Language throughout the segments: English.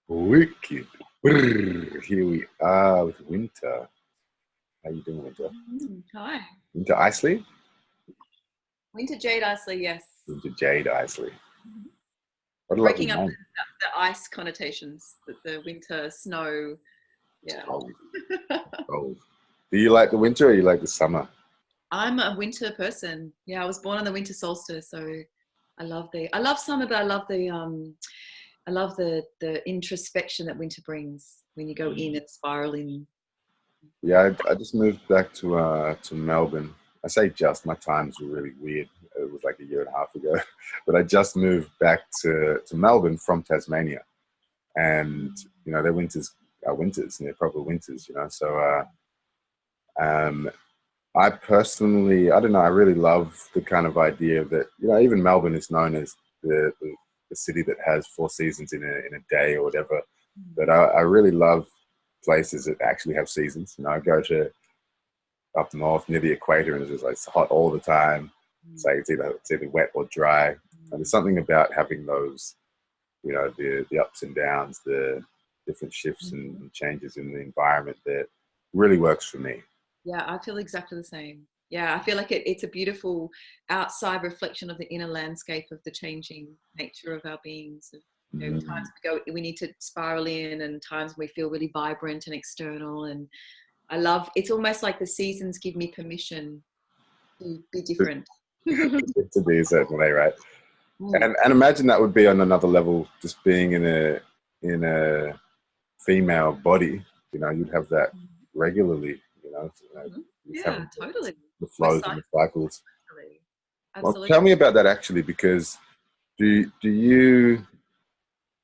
Wicked. Brrr, here we are with Winter. How you doing, Winter? Hi. Winter Isley? Winter Jade Isley, yes. Winter Jade Isley. What a lovely Breaking up name. the ice connotations, the winter, snow. It's Yeah. cold. Cold. Do you like the winter or you like the summer? I'm a winter person. Yeah, I was born on the winter solstice, so I love summer, but I love the introspection that winter brings when you go in and spiral in. Yeah, I just moved back to Melbourne. I say just, my times were really weird. It was like a year and a half ago. But I just moved back to Melbourne from Tasmania. And, you know, their winters are winters, and they're proper winters, you know. So um, I personally, I don't know, I really love the kind of idea that, you know, even Melbourne is known as the city that has 4 seasons in a day or whatever. But I really love places that actually have seasons. You know, I go to up north near the equator and it's just like it's hot all the time. It's like it's either wet or dry. And there's something about having those, you know, the ups and downs, the different shifts and changes in the environment that really works for me. Yeah, I feel exactly the same. Yeah, I feel like it's a beautiful outside reflection of the inner landscape of the changing nature of our beings. You know, times we need to spiral in, and times we feel really vibrant and external. And I love, it's almost like the seasons give me permission to be different. To be a certain way, right? And imagine that would be on another level, just being in a female body. You know, you'd have that regularly. You know, Yeah, totally. The flows and the cycles. Absolutely. Well, Absolutely. tell me about that actually, because do you?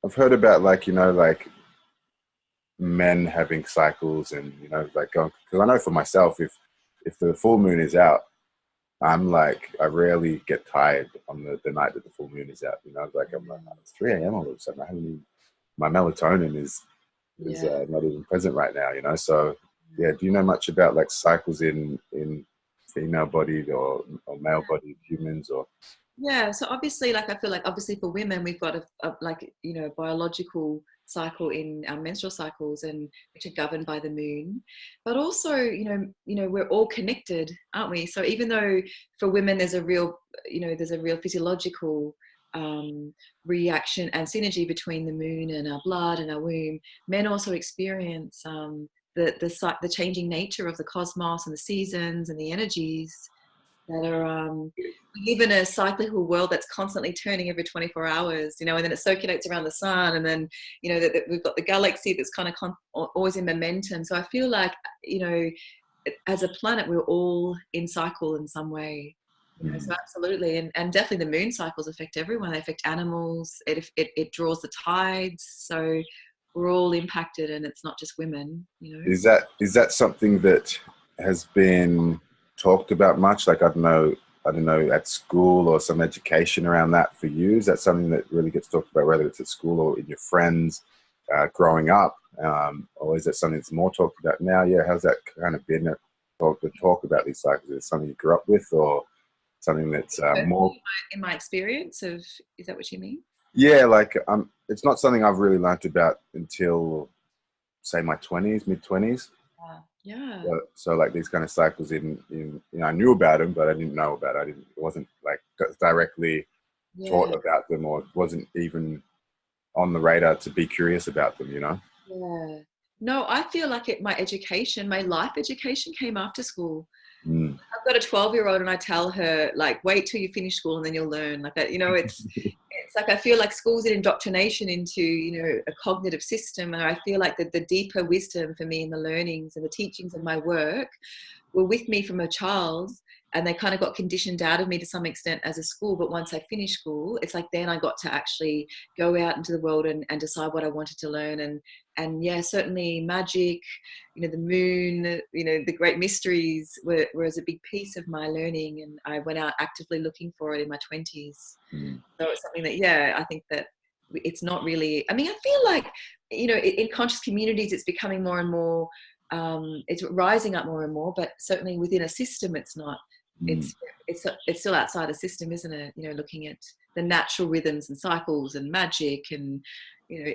I've heard about, like, you know, like men having cycles, and, you know, like going, because I know for myself, if the full moon is out, I'm like, I rarely get tired on the night that the full moon is out. You know, like I'm like, it's 3 a.m. all of a sudden. I haven't even, my melatonin is not even present right now. You know, so yeah. Do you know much about like cycles in female bodied or male bodied humans or? Yeah, so obviously, like I feel like obviously for women, we've got a like, you know, biological cycle in our menstrual cycles, and which are governed by the moon. But also, we're all connected, aren't we? So even though for women there's a real, there's a real physiological reaction and synergy between the moon and our blood and our womb, men also experience the changing nature of the cosmos and the seasons and the energies that are we live in a cyclical world that's constantly turning every 24 hours, and then it circulates around the sun, and then that we've got the galaxy that's kind of always in momentum. So I feel like, as a planet we're all in cycle in some way. So absolutely, and definitely the moon cycles affect everyone. They affect animals. It draws the tides, so we're all impacted, and it's not just women. Is that something that has been talked about much? Like, I don't know, at school or some education around that for you? Is that something that really gets talked about, whether it's at school or in your friends growing up? Or is that something that's more talked about now? Yeah, how's that kind of been to talk about these cycles? Is it something you grew up with, or something that's more... In my experience of, is that what you mean? Yeah, like it's not something I've really learned about until, say, my 20s, mid-20s. Yeah. So like these kind of cycles I knew about them, but I didn't know about it. It wasn't like directly taught about them, or wasn't even on the radar to be curious about them, Yeah. No, I feel like my life education came after school. I've got a 12-year-old and I tell her, like, wait till you finish school and then you'll learn. Like that, it's like I feel like school's an indoctrination into, a cognitive system. And I feel like the deeper wisdom for me and the learnings and the teachings of my work were with me from a child, and they kind of got conditioned out of me to some extent as a school. But once I finished school, it's like then I got to actually go out into the world and decide what I wanted to learn. And yeah, certainly magic, the moon, the great mysteries were as a big piece of my learning, and I went out actively looking for it in my 20s. So it's something that, yeah, I think that it's not really, I feel like, in conscious communities, it's becoming more and more, it's rising up more and more, but certainly within a system, it's not. It's still outside a system, isn't it? Looking at the natural rhythms and cycles and magic and,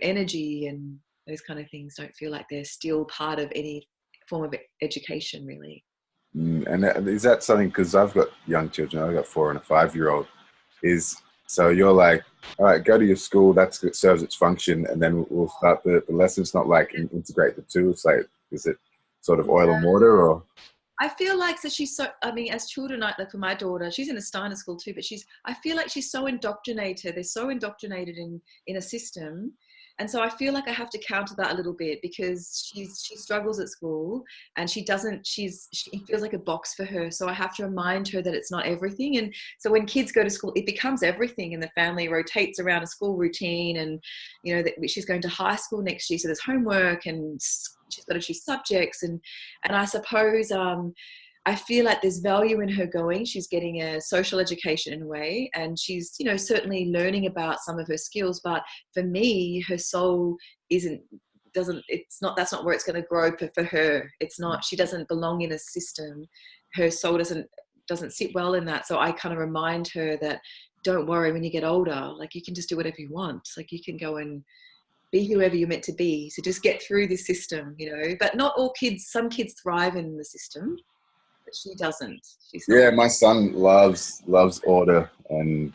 energy and those kind of things don't feel like they're still part of any form of education, really. And is that something, because I've got young children, I've got 4 and a 5-year-old, so you're like, all right, go to your school, that serves its function, and then we'll start the lesson. It's not like integrate the two. It's like, is it sort of oil and water, or? I feel like, so she's so, I mean, as children, like for my daughter, she's in a Steiner school too, but I feel like she's so indoctrinated. They're so indoctrinated in a system. And so I feel like I have to counter that a little bit, because she struggles at school, and she feels like a box for her. So I have to remind her that it's not everything. And so when kids go to school, it becomes everything, and the family rotates around a school routine. And, that she's going to high school next year, so there's homework, and she's got to choose subjects. And I suppose, I feel like there's value in her going. She's getting a social education in a way, and she's, certainly learning about some of her skills. But for me, her soul that's not where it's going to grow for her. It's not, she doesn't belong in a system. Her soul doesn't sit well in that. So I kind of remind her that, don't worry, when you get older, like, you can just do whatever you want. Like, you can go and be whoever you're meant to be. So just get through the system, but not all kids, some kids thrive in the system. But she doesn't. She's not. Yeah, my son loves order, and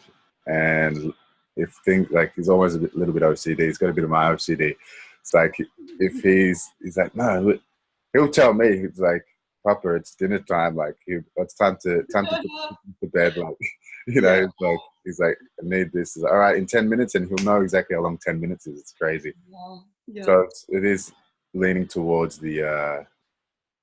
if things, like, he's always little bit OCD. He's got a bit of my OCD. It's like, if he's like, no, he'll tell me, he's like, Papa, it's dinner time. Like, it's time to put to bed. Like, Yeah. it's like, he's like, I need this. He's like, all right, in 10 minutes, and he'll know exactly how long 10 minutes is. It's crazy. Yeah. So it is leaning towards the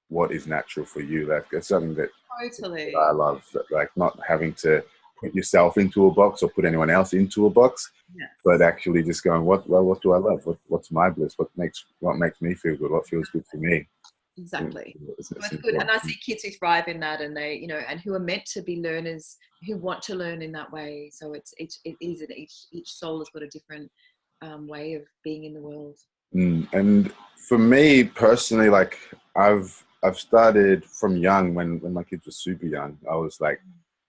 what is natural for you. Like, it's something that Totally. I love, like, not having to put yourself into a box or put anyone else into a box, Yes. but actually just going, what do I love? What's my bliss? What makes me feel good? What feels good for me? Exactly. It's Good. And I see kids who thrive in that, and they, and who are meant to be learners, who want to learn in that way. So each soul has got a different way of being in the world. And for me personally, like, I've started from young. When my kids were super young, I was like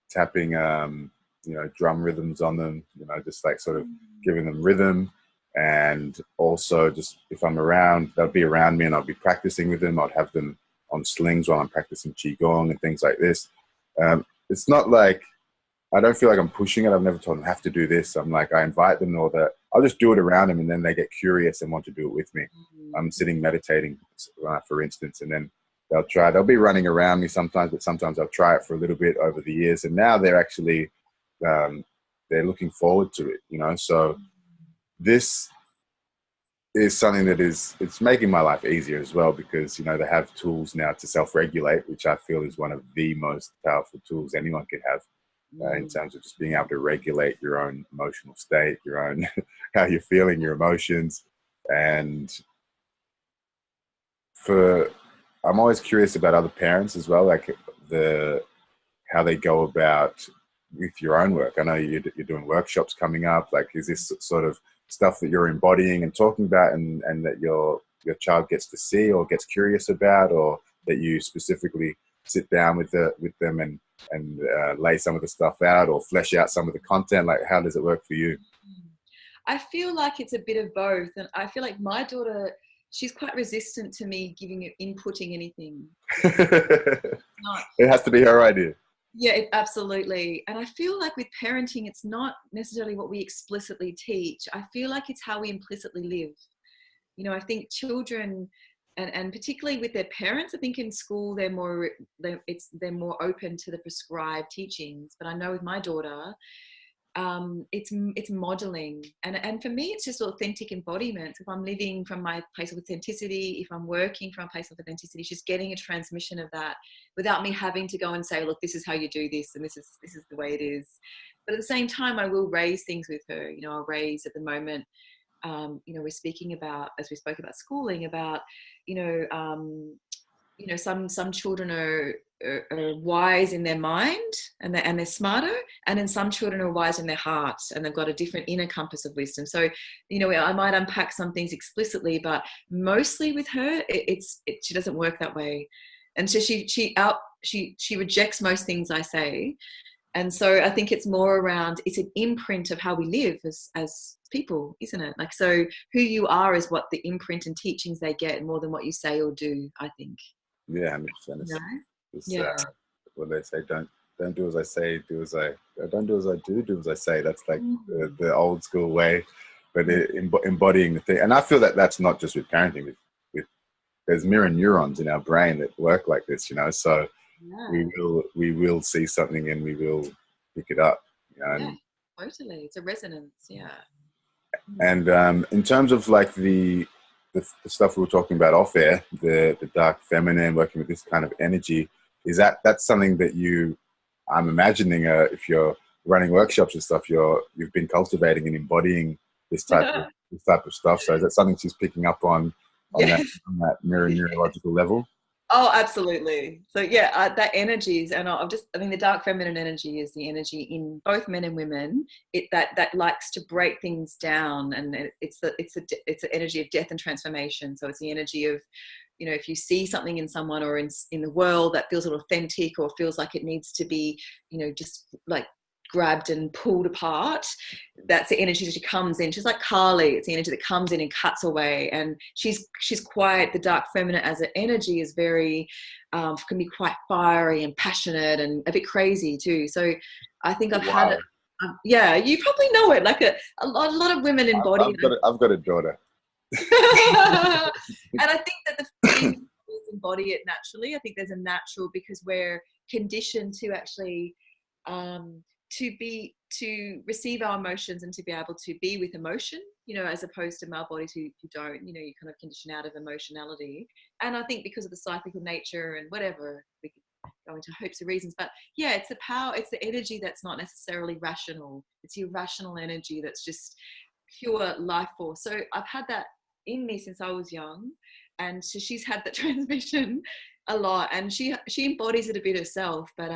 tapping drum rhythms on them, just like sort of giving them rhythm. And also, just if I'm around, they'll be around me and I'll be practicing with them. I'd have them on slings while I'm practicing qigong and things like this. It's not like, I don't feel like I'm pushing it. I've never told them have to do this. I'm like, I invite them, or that I'll just do it around them, and then they get curious and want to do it with me. I'm sitting meditating, for instance, and then they'll be running around me sometimes, but sometimes I'll try it for a little bit over the years. And now they're actually, they're looking forward to it, So this is something that it's making my life easier as well, because, they have tools now to self-regulate, which I feel is one of the most powerful tools anyone could have. In terms of just being able to regulate your own emotional state, your own, how you're feeling, your emotions. And I'm always curious about other parents as well, like how they go about with your own work. I know you're doing workshops coming up. Like, is this sort of stuff that you're embodying and talking about, and that your child gets to see or gets curious about, or that you specifically sit down with them and lay some of the stuff out, or flesh out some of the content? Like, how does it work for you? I feel like it's a bit of both. And I feel like my daughter, she's quite resistant to me inputting anything. It has to be her idea. Yeah, absolutely. And I feel like with parenting, it's not necessarily what we explicitly teach. I feel like it's how we implicitly live. I think children, and particularly with their parents, I think in school they're more open to the prescribed teachings. But I know with my daughter, it's modeling, and for me it's just authentic embodiment. If I'm living from my place of authenticity, if I'm working from a place of authenticity, she's getting a transmission of that without me having to go and say, look, this is how you do this, and this is the way it is. But at the same time, I will raise things with her. I'll raise at the moment, we're speaking about, as we spoke about schooling, about some children are wise in their mind, and they're smarter, and then some children are wise in their hearts, and they've got a different inner compass of wisdom. So I might unpack some things explicitly, but mostly with her she doesn't work that way. And so she rejects most things I say, And so I think it's more around, it's an imprint of how we live as people, isn't it? Like, so who you are is what the imprint and teachings they get more than what you say or do, I think. Yeah, 100%. You know? It's Yeah. what they say, don't do as I say, do as I don't do as I do, do as I say. That's like the old school way, but embodying the thing. And I feel that that's not just with parenting. With there's mirror neurons in our brain that work like this, you know. So Yeah. we will see something and we will pick it up. You know, Yeah, totally. It's a resonance. Yeah. and in terms of like the stuff we were talking about off air, the dark feminine, working with this kind of energy, that's something that I'm imagining if you're running workshops and stuff, you've been cultivating and embodying this type of stuff. So is that something she's picking up on Yes. on that mirror neurological level? Oh, absolutely. So yeah, that energy is, and I mean, the dark feminine energy is the energy in both men and women. That likes to break things down, and it's the energy of death and transformation. So it's the energy of, you know, if you see something in someone or in the world that feels authentic or feels like it needs to be, you know, just like grabbed and pulled apart, that's the energy that she comes in. She's like Carly. It's the energy that comes in and cuts away. And she's quite, the dark feminine as an energy is very, can be quite fiery and passionate and a bit crazy too. So I think I've had it. Yeah, you probably know it. Like a lot of women embody it. I've got a daughter. And I think that the females embody it naturally. I think there's a natural, because we're conditioned to actually to receive our emotions and to be able to be with emotion, you know, as opposed to male bodies who don't, you know, you kind of condition out of emotionality. And I think because of the cyclical nature and whatever, we could go into hopes of reasons, but yeah, it's the power, it's the energy that's not necessarily rational. It's the irrational energy that's just pure life force. So I've had that in me since I was young, and so she's had that transmission a lot, and she embodies it a bit herself. But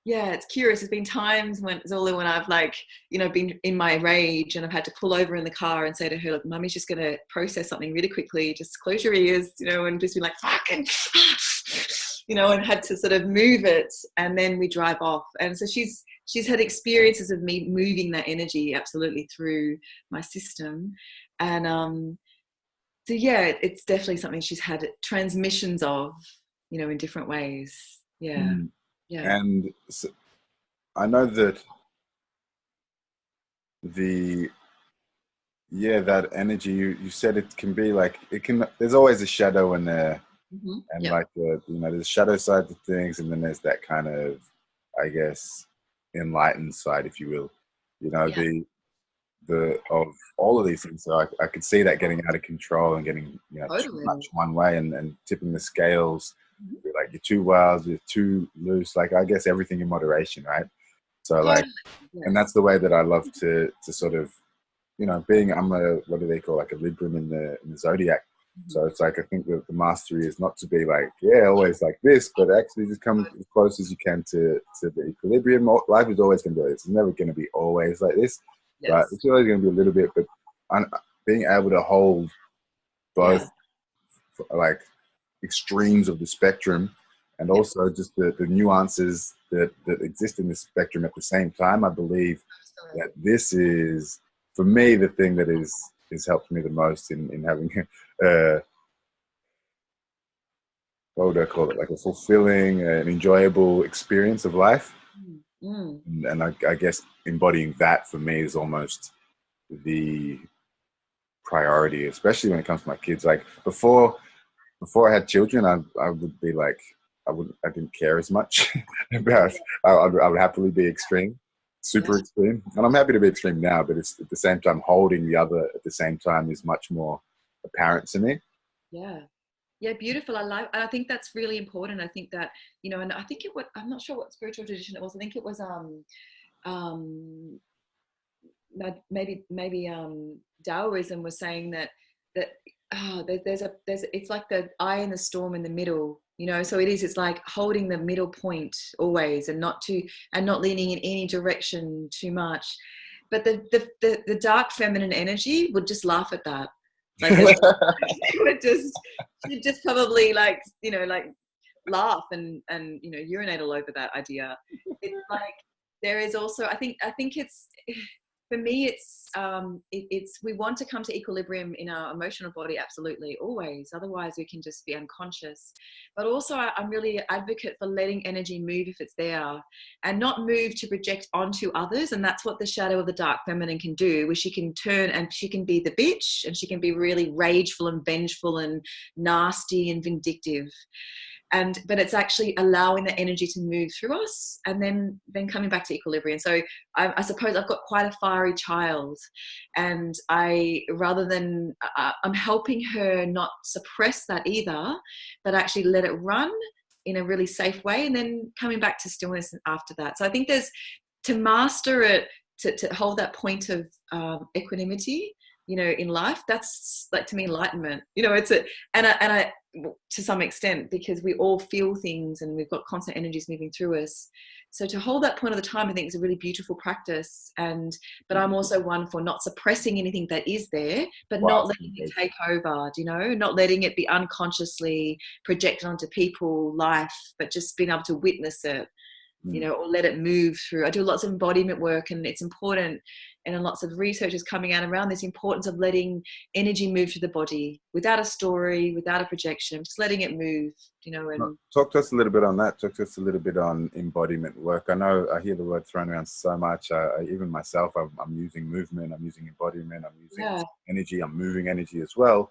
yeah, it's curious. There's been times when I've, like, you know, been in my rage and I've had to pull over in the car and say to her, look, Mummy's just going to process something really quickly. Just close your ears, you know, and just be like, fucking, you know, and had to sort of move it, and then we drive off. And so she's had experiences of me moving that energy absolutely through my system. And so yeah, it's definitely something she's had transmissions of, you know, in different ways. Yeah. Yeah. And so I know that that energy, you said it can be like, there's always a shadow in there. And Yep. like you know, there's shadow side to things, and then there's that kind of, I guess, enlightened side, if you will. You know, Yeah. the of all of these things. So I could see that getting out of control and getting, you know, too Totally. much one way and tipping the scales. Mhm. Like, you're too wild, you're too loose. Like, I guess everything in moderation, right? So like, Totally. Yeah. and that's the way that I love to sort of, you know, I'm a, what do they call, like a Libram in the zodiac. So it's like, I think that the mastery is not to be like, yeah, always like this, but actually just come as close as you can to the equilibrium. Life is always going to be like this. It's never going to be always like this, but Yes. it's always going to be a little bit. But being able to hold Yeah. both, like, extremes of the spectrum, and Yeah. also just the nuances that exist in the spectrum at the same time, I believe that this is, for me, the thing that has helped me the most in having what would I call it, like a fulfilling and enjoyable experience of life. Mm. And I guess embodying that for me is almost the priority, especially when it comes to my kids. Like, before I had children, I would be like, I didn't care as much about. I would happily be extreme, super extreme, and I'm happy to be extreme now. But it's, at the same time, holding the other at the same time is much more apparent to me. Yeah. Yeah, beautiful. I think that's really important. I think that, you know, and I think I'm not sure what spiritual tradition it was. I think it was um maybe Taoism was saying that it's like the eye in the storm in the middle, you know. So it's like holding the middle point always, and not leaning in any direction too much. But the dark feminine energy would just laugh at that. Like, she'd just probably, like, you know, like laugh and you know, urinate all over that idea. It's like, there is also, I think it's, for me, it's we want to come to equilibrium in our emotional body, absolutely, always. Otherwise, we can just be unconscious. But also, I'm really an advocate for letting energy move if it's there, and not move to project onto others. And that's what the shadow of the dark feminine can do, where she can turn and she can be the bitch, and she can be really rageful and vengeful and nasty and vindictive. But it's actually allowing the energy to move through us, and then coming back to equilibrium. So I suppose I've got quite a fiery child, and rather than I'm helping her not suppress that either, but actually let it run in a really safe way, and then coming back to stillness after that. So I think there's, to master it, to hold that point of equanimity, in life, that's like, to me, enlightenment. It's and I to some extent, because we all feel things and we've got constant energies moving through us. So to hold that point of the time, I think, is a really beautiful practice. But I'm also one for not suppressing anything that is there, but not letting it take over, not letting it be unconsciously projected onto people, life, but just being able to witness it, or let it move through. I do lots of embodiment work, and it's important, and lots of research is coming out around this importance of letting energy move through the body without a story, without a projection, just letting it move, and talk to us a little bit on that. Talk to us a little bit on embodiment work. I know I hear the word thrown around so much. Even myself, I'm using movement, I'm using embodiment, I'm using energy, I'm moving energy as well.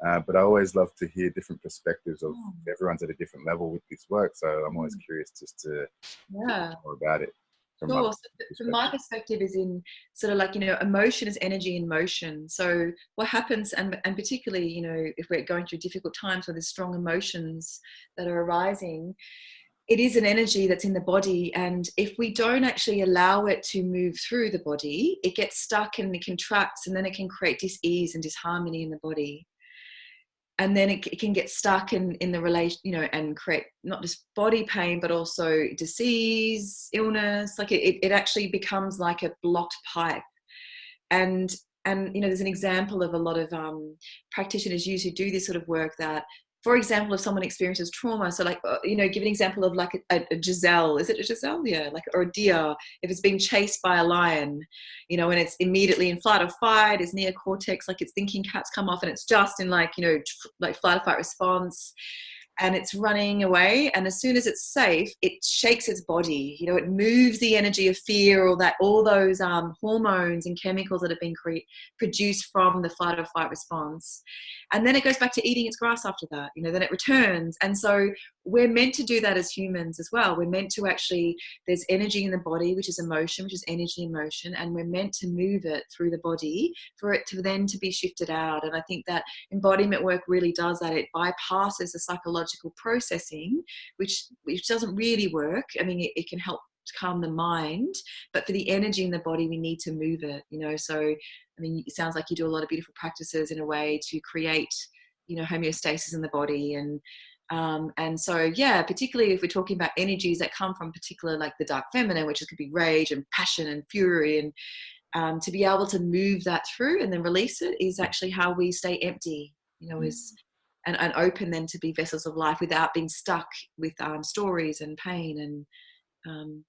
But I always love to hear different perspectives of everyone's at a different level with this work. So I'm always curious just to hear more about it. Sure. So from my perspective is in sort of like, emotion is energy in motion. So what happens, and particularly, if we're going through difficult times where there's strong emotions that are arising, it is an energy that's in the body. And if we don't actually allow it to move through the body, it gets stuck and it contracts, and then it can create dis-ease and disharmony in the body. And then it can get stuck in the relation, and create not just body pain, but also disease, illness. Like it actually becomes like a blocked pipe. And there's an example of a lot of practitioners who do this sort of work that, for example, if someone experiences trauma, so like, give an example of like a gazelle. Is it a gazelle? Yeah, or a deer. If it's being chased by a lion, and it's immediately in flight or fight, its neocortex, like its thinking caps come off, and it's just in like flight or fight response. And it's running away, and as soon as it's safe, it shakes its body. It moves the energy of fear, or all those hormones and chemicals that have been produced from the flight or fight response, and then it goes back to eating its grass after that. Then it returns. And so we're meant to do that as humans as well. We're meant to actually, there's energy in the body, which is emotion, which is energy in motion, and we're meant to move it through the body for it to then to be shifted out. And I think that embodiment work really does that. It bypasses the psychological processing, which doesn't really work. I mean, it can help to calm the mind, but for the energy in the body, we need to move it. So I mean, it sounds like you do a lot of beautiful practices in a way to create, homeostasis in the body. And so, particularly if we're talking about energies that come from particular, like the dark feminine, which could be rage and passion and fury, and to be able to move that through and then release it is actually how we stay empty, and open then to be vessels of life without being stuck with stories and pain. And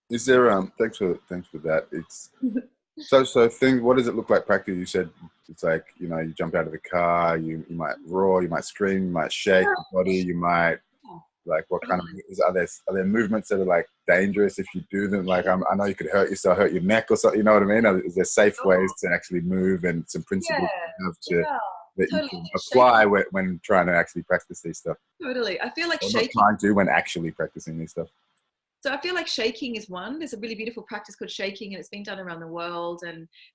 Is there thanks for that. It's so things. What does it look like practically? You said it's like, you jump out of the car, you might roar, you might scream, you might shake the body, you might, like, what kind of, are there movements that are like dangerous if you do them? Like, I know you could hurt yourself, hurt your neck or something, you know what I mean? Is there safe ways to actually move, and some principles that you can apply when trying to actually practice these stuff? Totally. I feel like or shaking. Not trying to, when actually practicing these stuff. So I feel like shaking is one. There's a really beautiful practice called shaking, and it's been done around the world.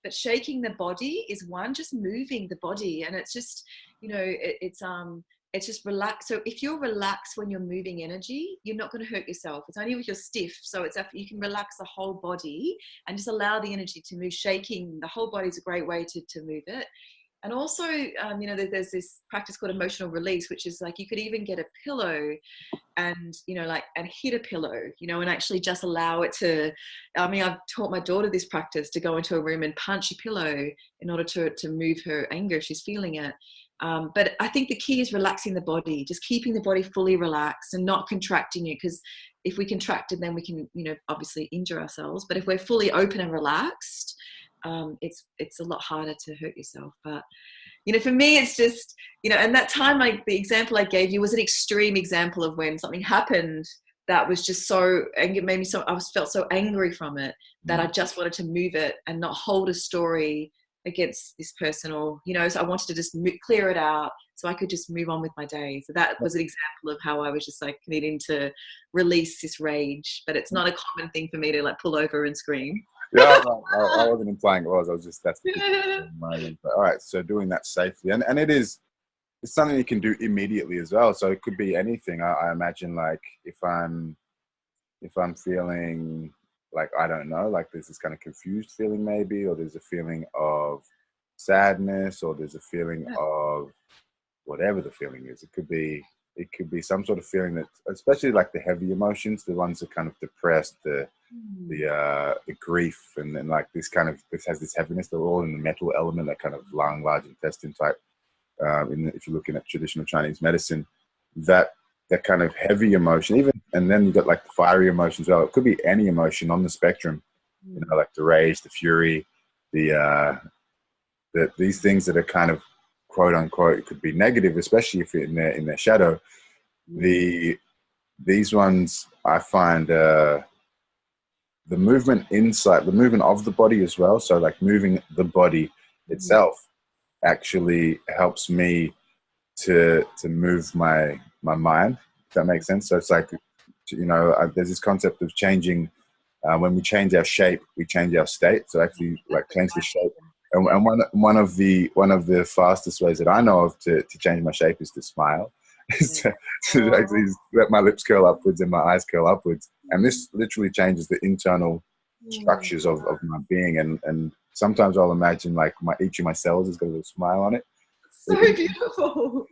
But shaking the body is one, just moving the body, and it's just, it's just relax. So if you're relaxed when you're moving energy, you're not going to hurt yourself. It's only if you're stiff. So you can relax the whole body and just allow the energy to move. Shaking the whole body is a great way to move it. And also, you know, there's this practice called emotional release, which is like you could even get a pillow and, you know, like, and hit a pillow, you know, and actually just allow it to, I mean, I've taught my daughter this practice to go into a room and punch a pillow in order to move her anger if she's feeling it. But I think the key is relaxing the body, just keeping the body fully relaxed and not contracting it, because if we contract it, then we can, you know, obviously injure ourselves. But if we're fully open and relaxed, it's a lot harder to hurt yourself. But you know, for me, it's just, you know, and that time, like the example I gave you was an extreme example of when something happened that was just so, and it made me so, felt so angry from it that I just wanted to move it and not hold a story against this person, or, you know, so I wanted to just clear it out so I could just move on with my day. So that was an example of how I was just like needing to release this rage, but it's not a common thing for me to like pull over and scream. Yeah, I wasn't implying it was. I was just, that's the moment. But all right, so doing that safely, and it's something you can do immediately as well. So it could be anything. I imagine, like if I'm feeling like, I don't know, like there's this kind of confused feeling maybe, or there's a feeling of sadness, or there's a feeling of whatever the feeling is. It could be some sort of feeling that, especially like the heavy emotions, the ones that kind of depressed, the grief, and then like this has this heaviness. They're all in the metal element, that kind of lung, large intestine type. If you're looking at traditional Chinese medicine, that kind of heavy emotion, even, and then you got like the fiery emotions as well. It could be any emotion on the spectrum, you know, like the rage, the fury, these things that are kind of quote unquote, it could be negative, especially if you're in their shadow. These ones, I find the movement inside, the movement of the body as well. So like moving the body itself actually helps me to move my mind, if that makes sense. So it's like, you know, there's this concept of changing. When we change our shape, we change our state. So actually, like, change the shape. And one of the fastest ways that I know of to change my shape is to smile. Is to actually let my lips curl upwards and my eyes curl upwards. And this literally changes the internal structures of my being. And sometimes I'll imagine like each of my cells has got a little smile on it. So beautiful.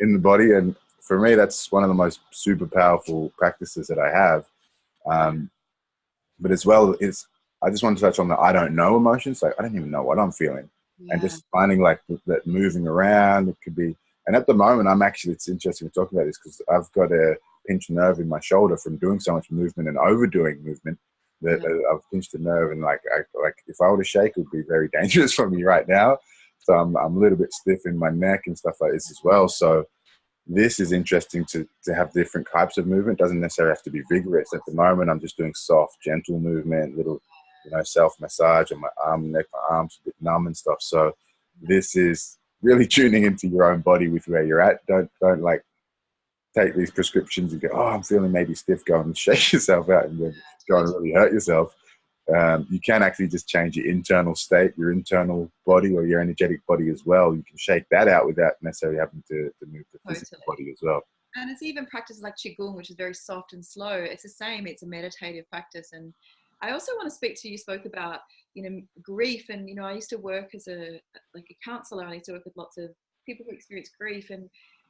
In the body. And for me, that's one of the most super powerful practices that I have. But as well, I just want to touch on the I don't know emotions. Like, I don't even know what I'm feeling. And just finding like that moving around, it could be. And at the moment, it's interesting to talk about this because I've got a pinched nerve in my shoulder from doing so much movement and overdoing movement that I've pinched a nerve. And like if I were to shake, it would be very dangerous for me right now. So I'm a little bit stiff in my neck and stuff like this as well. So this is interesting to have different types of movement. It doesn't necessarily have to be vigorous. At the moment, I'm just doing soft, gentle movement, little, you know, self-massage on my arm, neck, my arms a bit numb and stuff. So this is really tuning into your own body with where you're at. Don't like take these prescriptions and go, oh, I'm feeling maybe stiff, go and shake yourself out and then go and really hurt yourself. You can actually just change your internal state, your internal body or your energetic body as well. You can shake that out without necessarily having to move the physical body as well. And it's even practices like Qigong, which is very soft and slow. It's the same. It's a meditative practice. And I also want to speak to, you spoke about, you know, grief. And, you know, I used to work as a counsellor, and I used to work with lots of people who experience grief. And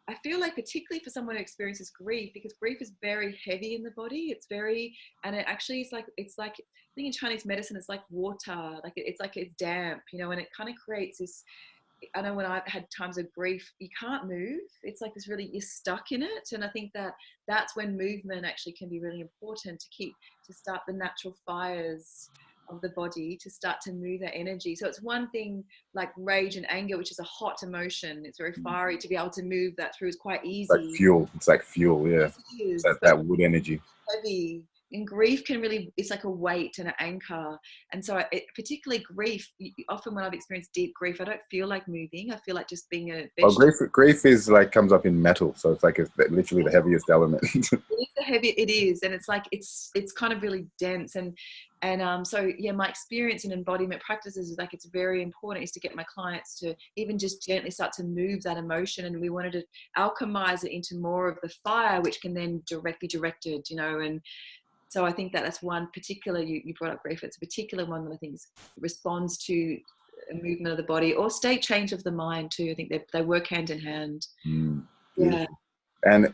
I feel like particularly for someone who experiences grief, because grief is very heavy in the body. It's very, and it actually is like, it's like, I think in Chinese medicine, it's like water, like it's damp, you know, and it kind of creates this, I know when I've had times of grief, you can't move. It's like this really, you're stuck in it. And I think that's when movement actually can be really important to start the natural fires of the body, to start to move that energy. So it's one thing like rage and anger, which is a hot emotion. It's very fiery. To be able to move that through is quite easy. It's like fuel, yeah. It's that wood energy. Heavy. And grief can really, it's like a weight and an anchor. And so particularly grief, often when I've experienced deep grief, I don't feel like moving. I feel like just being a vegetable. Well, grief is like, comes up in metal. So it's like literally the heaviest element. It is. And it's like, it's kind of really dense. And so yeah, my experience in embodiment practices is like, it's very important is to get my clients to even just gently start to move that emotion. And we wanted to alchemize it into more of the fire, which can then be directed, you know. And so I think that's one particular, you brought up grief, it's a particular one that I think responds to movement of the body, or state change of the mind too. I think they work hand in hand. Beautiful. Yeah. And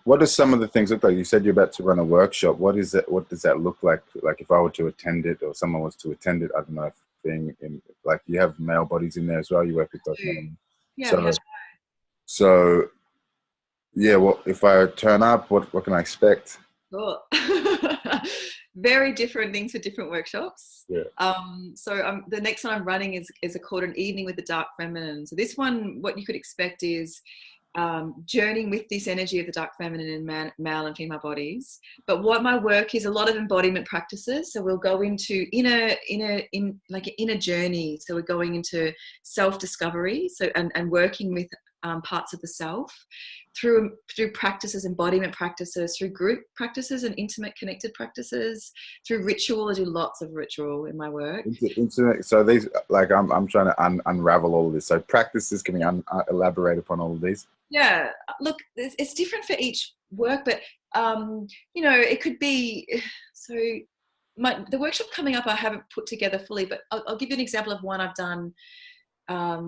what are some of the things look like? You said you're about to run a workshop. What is it? What does that look like? Like if I were to attend it, or someone was to attend it, I don't know if like you have male bodies in there as well. You work with those men. Yeah, So, we have. so yeah. What if I turn up? What can I expect? Cool. Very different things for different workshops. Yeah. So the next one I'm running is called An Evening with the Dark Feminine. So this one, what you could expect is journeying with this energy of the dark feminine in male and female bodies. But what my work is a lot of embodiment practices. So we'll go into inner journey. So we're going into self-discovery. So and working with parts of the self through practices, embodiment practices, through group practices and intimate connected practices, through ritual. I do lots of ritual in my work. So these, like, I'm trying to unravel all of this. So practices, can we elaborate upon all of these? Yeah, look, it's different for each work, but it could be. So the workshop coming up I haven't put together fully, but I'll give you an example of one I've done,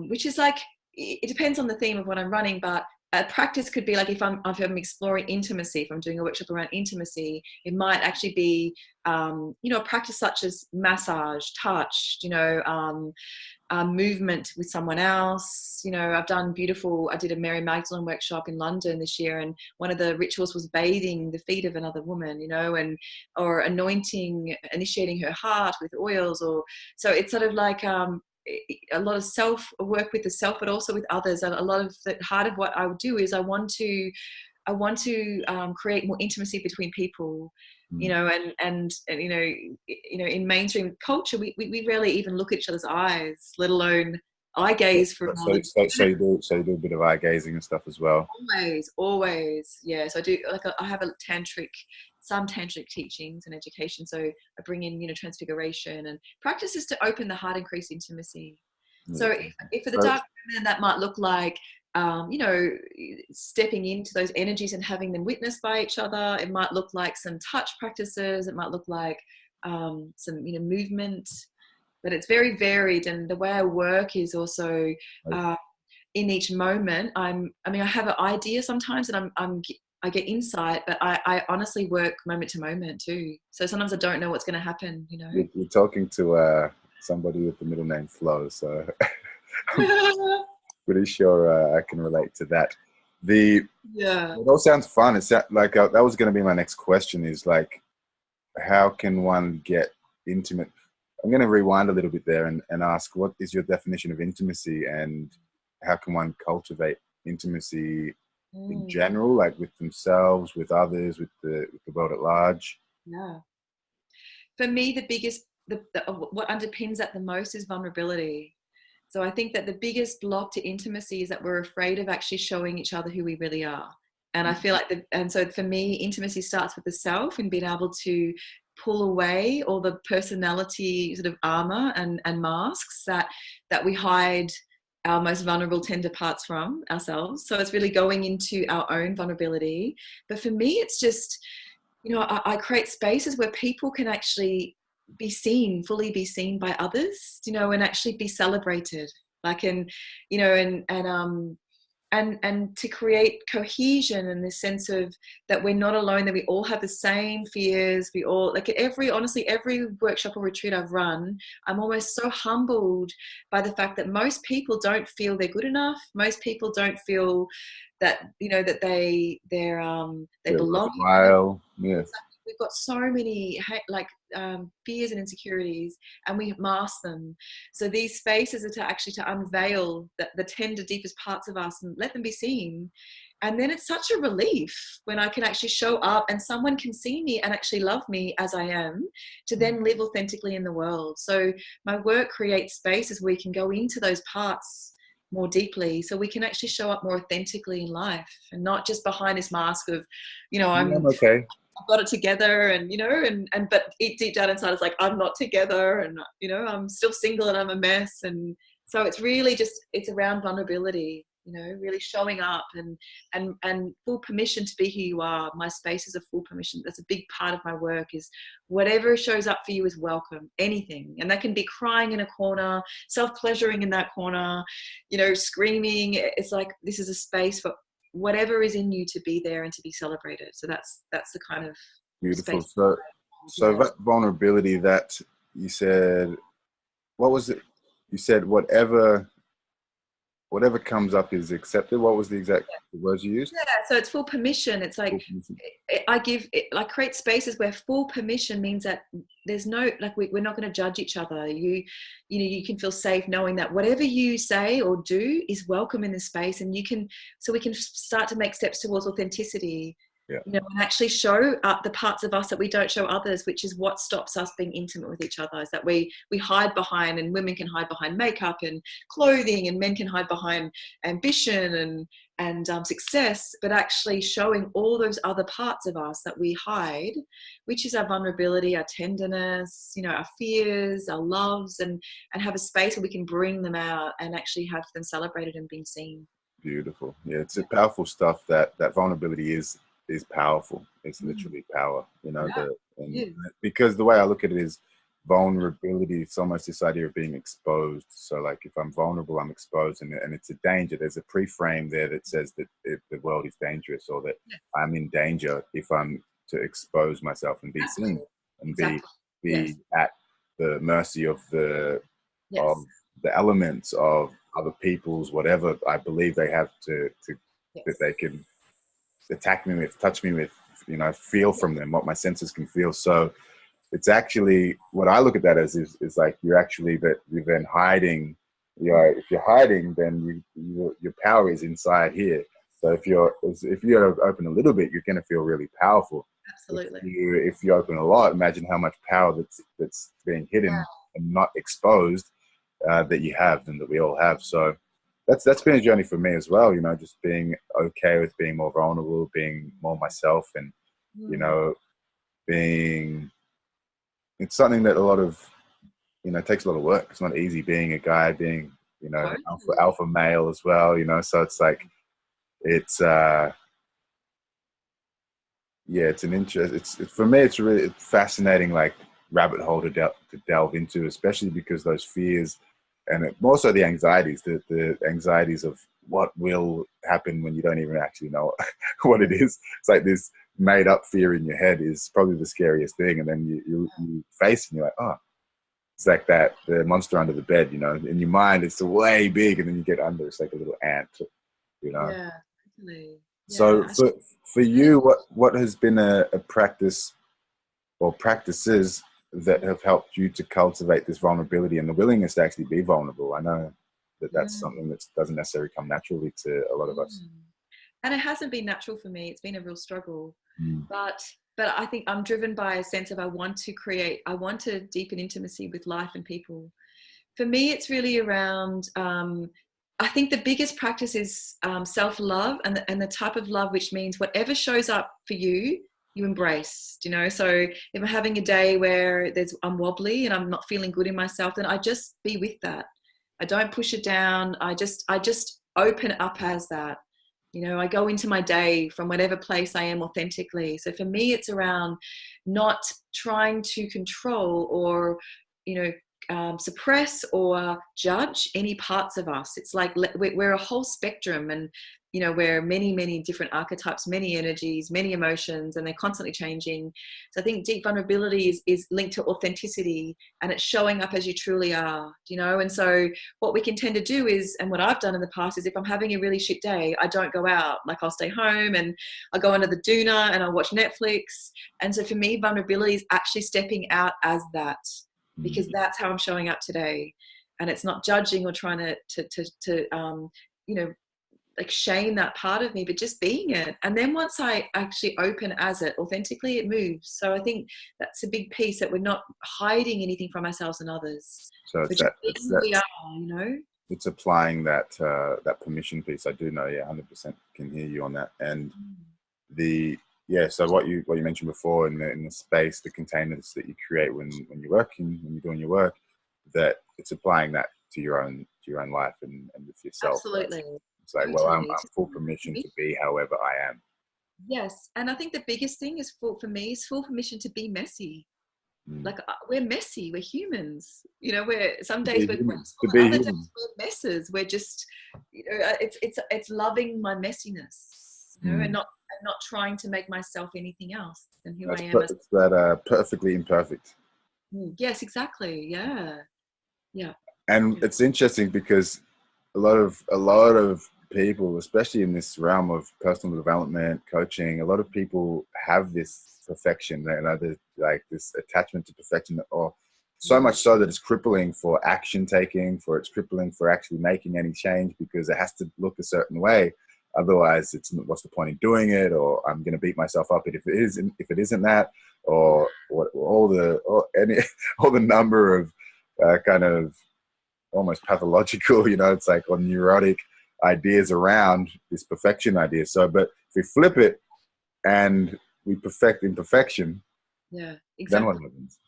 which is like, it depends on the theme of what I'm running, but a practice could be like if I'm exploring intimacy, if I'm doing a workshop around intimacy, it might actually be a practice such as massage, touch, movement with someone else. I did a Mary Magdalene workshop in London this year, and one of the rituals was bathing the feet of another woman, or anointing, initiating her heart with oils, so it's sort of like a lot of self work with the self, but also with others. And a lot of the heart of what I would do is I want to create more intimacy between people, and in mainstream culture, we rarely even look at each other's eyes, let alone eye gaze for a moment. So you do a bit of eye gazing and stuff as well. Always. Yeah. So I do, like, I have some tantric teachings and education. So I bring in, transfiguration and practices to open the heart, increase intimacy. Yeah. So if for the dark feminine, that might look like, stepping into those energies and having them witnessed by each other. It might look like some touch practices. It might look like some, movement. But it's very varied, and the way I work is also in each moment. I have an idea sometimes, and I get insight, but I honestly work moment to moment too. So sometimes I don't know what's going to happen. You're talking to somebody with the middle name Flo, so I'm pretty sure I can relate to that. It all sounds fun. It's like that was going to be my next question. Is like, how can one get intimate? I'm going to rewind a little bit there and ask, what is your definition of intimacy, and how can one cultivate intimacy in general, like with themselves, with others, with the world at large? Yeah. For me, the biggest, what underpins that the most is vulnerability. So I think that the biggest block to intimacy is that we're afraid of actually showing each other who we really are. And I feel like and so for me, intimacy starts with the self and being able to pull away all the personality sort of armor and masks that we hide our most vulnerable, tender parts from ourselves. So it's really going into our own vulnerability. But for me, it's just, I create spaces where people can actually be seen, fully be seen by others, and actually be celebrated. Like, and to create cohesion and this sense of that we're not alone, that we all have the same fears. We all, like, every workshop or retreat I've run, I'm almost so humbled by the fact that most people don't feel they're good enough. Most people don't feel that, that they belong. Wow. Yeah. We've got so many fears and insecurities, and we mask them. So these spaces are to unveil the tender, deepest parts of us and let them be seen. And then it's such a relief when I can actually show up and someone can see me and actually love me as I am, to then live authentically in the world. So my work creates spaces where we can go into those parts more deeply, so we can actually show up more authentically in life, and not just behind this mask of, I'm okay, I've got it together, and but deep down inside it's like, I'm not together, and I'm still single, and I'm a mess. And so it's really just, it's around vulnerability. you know, really showing up and full permission to be who you are. My space is a full permission. That's a big part of my work, is whatever shows up for you is welcome, anything. And that can be crying in a corner, self-pleasuring in that corner, you know, screaming. It's like, this is a space for whatever is in you to be there and to be celebrated. So that's the kind of Beautiful. space. So that vulnerability that you said, what was it? You said whatever comes up is accepted. What was the exact words you used? Yeah, so it's full permission. It's like I create spaces where full permission means that there's no, like, we're not going to judge each other. You know, you can feel safe knowing that whatever you say or do is welcome in this space, and we can start to make steps towards authenticity. Yeah. You know, and actually show up the parts of us that we don't show others, which is what stops us being intimate with each other, is that we hide behind, and women can hide behind makeup and clothing, and men can hide behind ambition and success, but actually showing all those other parts of us that we hide, which is our vulnerability, our tenderness, you know, our fears, our loves, and have a space where we can bring them out and actually have them celebrated and being seen. Beautiful. Yeah, it's a powerful stuff. That vulnerability is powerful. It's literally power, you know. Because the way I look at it is vulnerability. It's almost this idea of being exposed. So like, if I'm vulnerable, I'm exposed, and it's a danger. There's a pre-frame there that says that the world is dangerous, or that I'm in danger if I'm to expose myself and be seen and be at the mercy of the elements of other people's whatever I believe they have to that they can attack me with, touch me with, you know, feel from them, what my senses can feel. So it's actually, what I look at that as is like, you're then hiding. You know, if you're hiding, then your power is inside here. So if you open a little bit, you're going to feel really powerful. Absolutely. If you open a lot, imagine how much power that's being hidden and not exposed, that you have, and that we all have. So that's been a journey for me as well, you know, just being okay with being more vulnerable, being more myself, and you know, it's something that takes a lot of work. It's not easy being a guy, being, you know, alpha male as well, you know. So it's like, it's it's an interest. For me, it's really fascinating, like, rabbit hole to delve into, especially because those fears, and more so the anxieties, the anxieties of what will happen when you don't even actually know what it is. It's like this made up fear in your head is probably the scariest thing. And then you face it and you're like, oh, it's like the monster under the bed, you know. In your mind, it's way big, and then you get under, it's like a little ant, you know. Yeah, definitely. So for you, what has been a practice or practices that have helped you to cultivate this vulnerability and the willingness to actually be vulnerable? I know that's something that doesn't necessarily come naturally to a lot of us. And it hasn't been natural for me. It's been a real struggle. But I think I'm driven by a sense of I want to deepen intimacy with life and people. For me, it's really around, I think the biggest practice is self-love, and the type of love which means whatever shows up for you, you embrace, you know. So if I'm having a day where I'm wobbly and I'm not feeling good in myself, then I just be with that. I don't push it down. I just open up as that. You know, I go into my day from whatever place I am authentically. So for me, it's around not trying to control or, you know, suppress or judge any parts of us. It's like we're a whole spectrum, and you know, we're many, many different archetypes, many energies, many emotions, and they're constantly changing. So I think deep vulnerability is linked to authenticity, and it's showing up as you truly are, you know. And so what we can tend to do is, and what I've done in the past is, if I'm having a really shit day, I don't go out. Like, I'll stay home and I'll go under the doona and I'll watch Netflix. And so for me, vulnerability is actually stepping out as that, because that's how I'm showing up today. And it's not judging or trying to you know, like, shame that part of me, but just being it. And then once I actually open as it authentically, it moves. So I think that's a big piece, that we're not hiding anything from ourselves and others. So it's we are, you know. It's applying that permission piece. I do know, 100% can hear you on that. And so what you mentioned before, in the space, the containers that you create when you're working, when you're doing your work, that it's applying that to your own life and with yourself. Absolutely. It's like, well, I'm Totally. full permission to be however I am. Yes. And I think the biggest thing is for me is full permission to be messy. Like we're messy, we're humans, you know, we're some days we're graceful and other days we're messes. We're just, you know, it's loving my messiness, you know, and not trying to make myself anything else than who I am. It's that perfectly imperfect. Yes, exactly. Yeah. And it's interesting because a lot of people, especially in this realm of personal development, coaching, a lot of people have this perfection, like this attachment to perfection, or so much so that it's crippling for action taking, it's crippling for actually making any change, because it has to look a certain way. Otherwise, what's the point in doing it? Or I'm going to beat myself up if it isn't that, or all the number of kind of almost pathological, you know, it's like, or neurotic ideas around this perfection idea. So, but if we flip it and we perfect imperfection, exactly. Then what happens?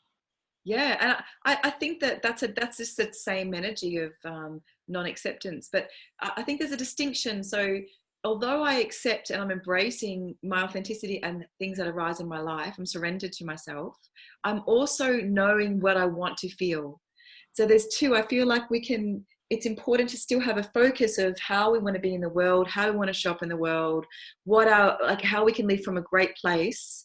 Yeah, and I think that's just that same energy of non-acceptance. But I think there's a distinction. So although I accept and I'm embracing my authenticity and things that arise in my life, I'm surrendered to myself, I'm also knowing what I want to feel. So there's two. I feel like it's important to still have a focus of how we want to be in the world, how we want to show up in the world, how we can live from a great place,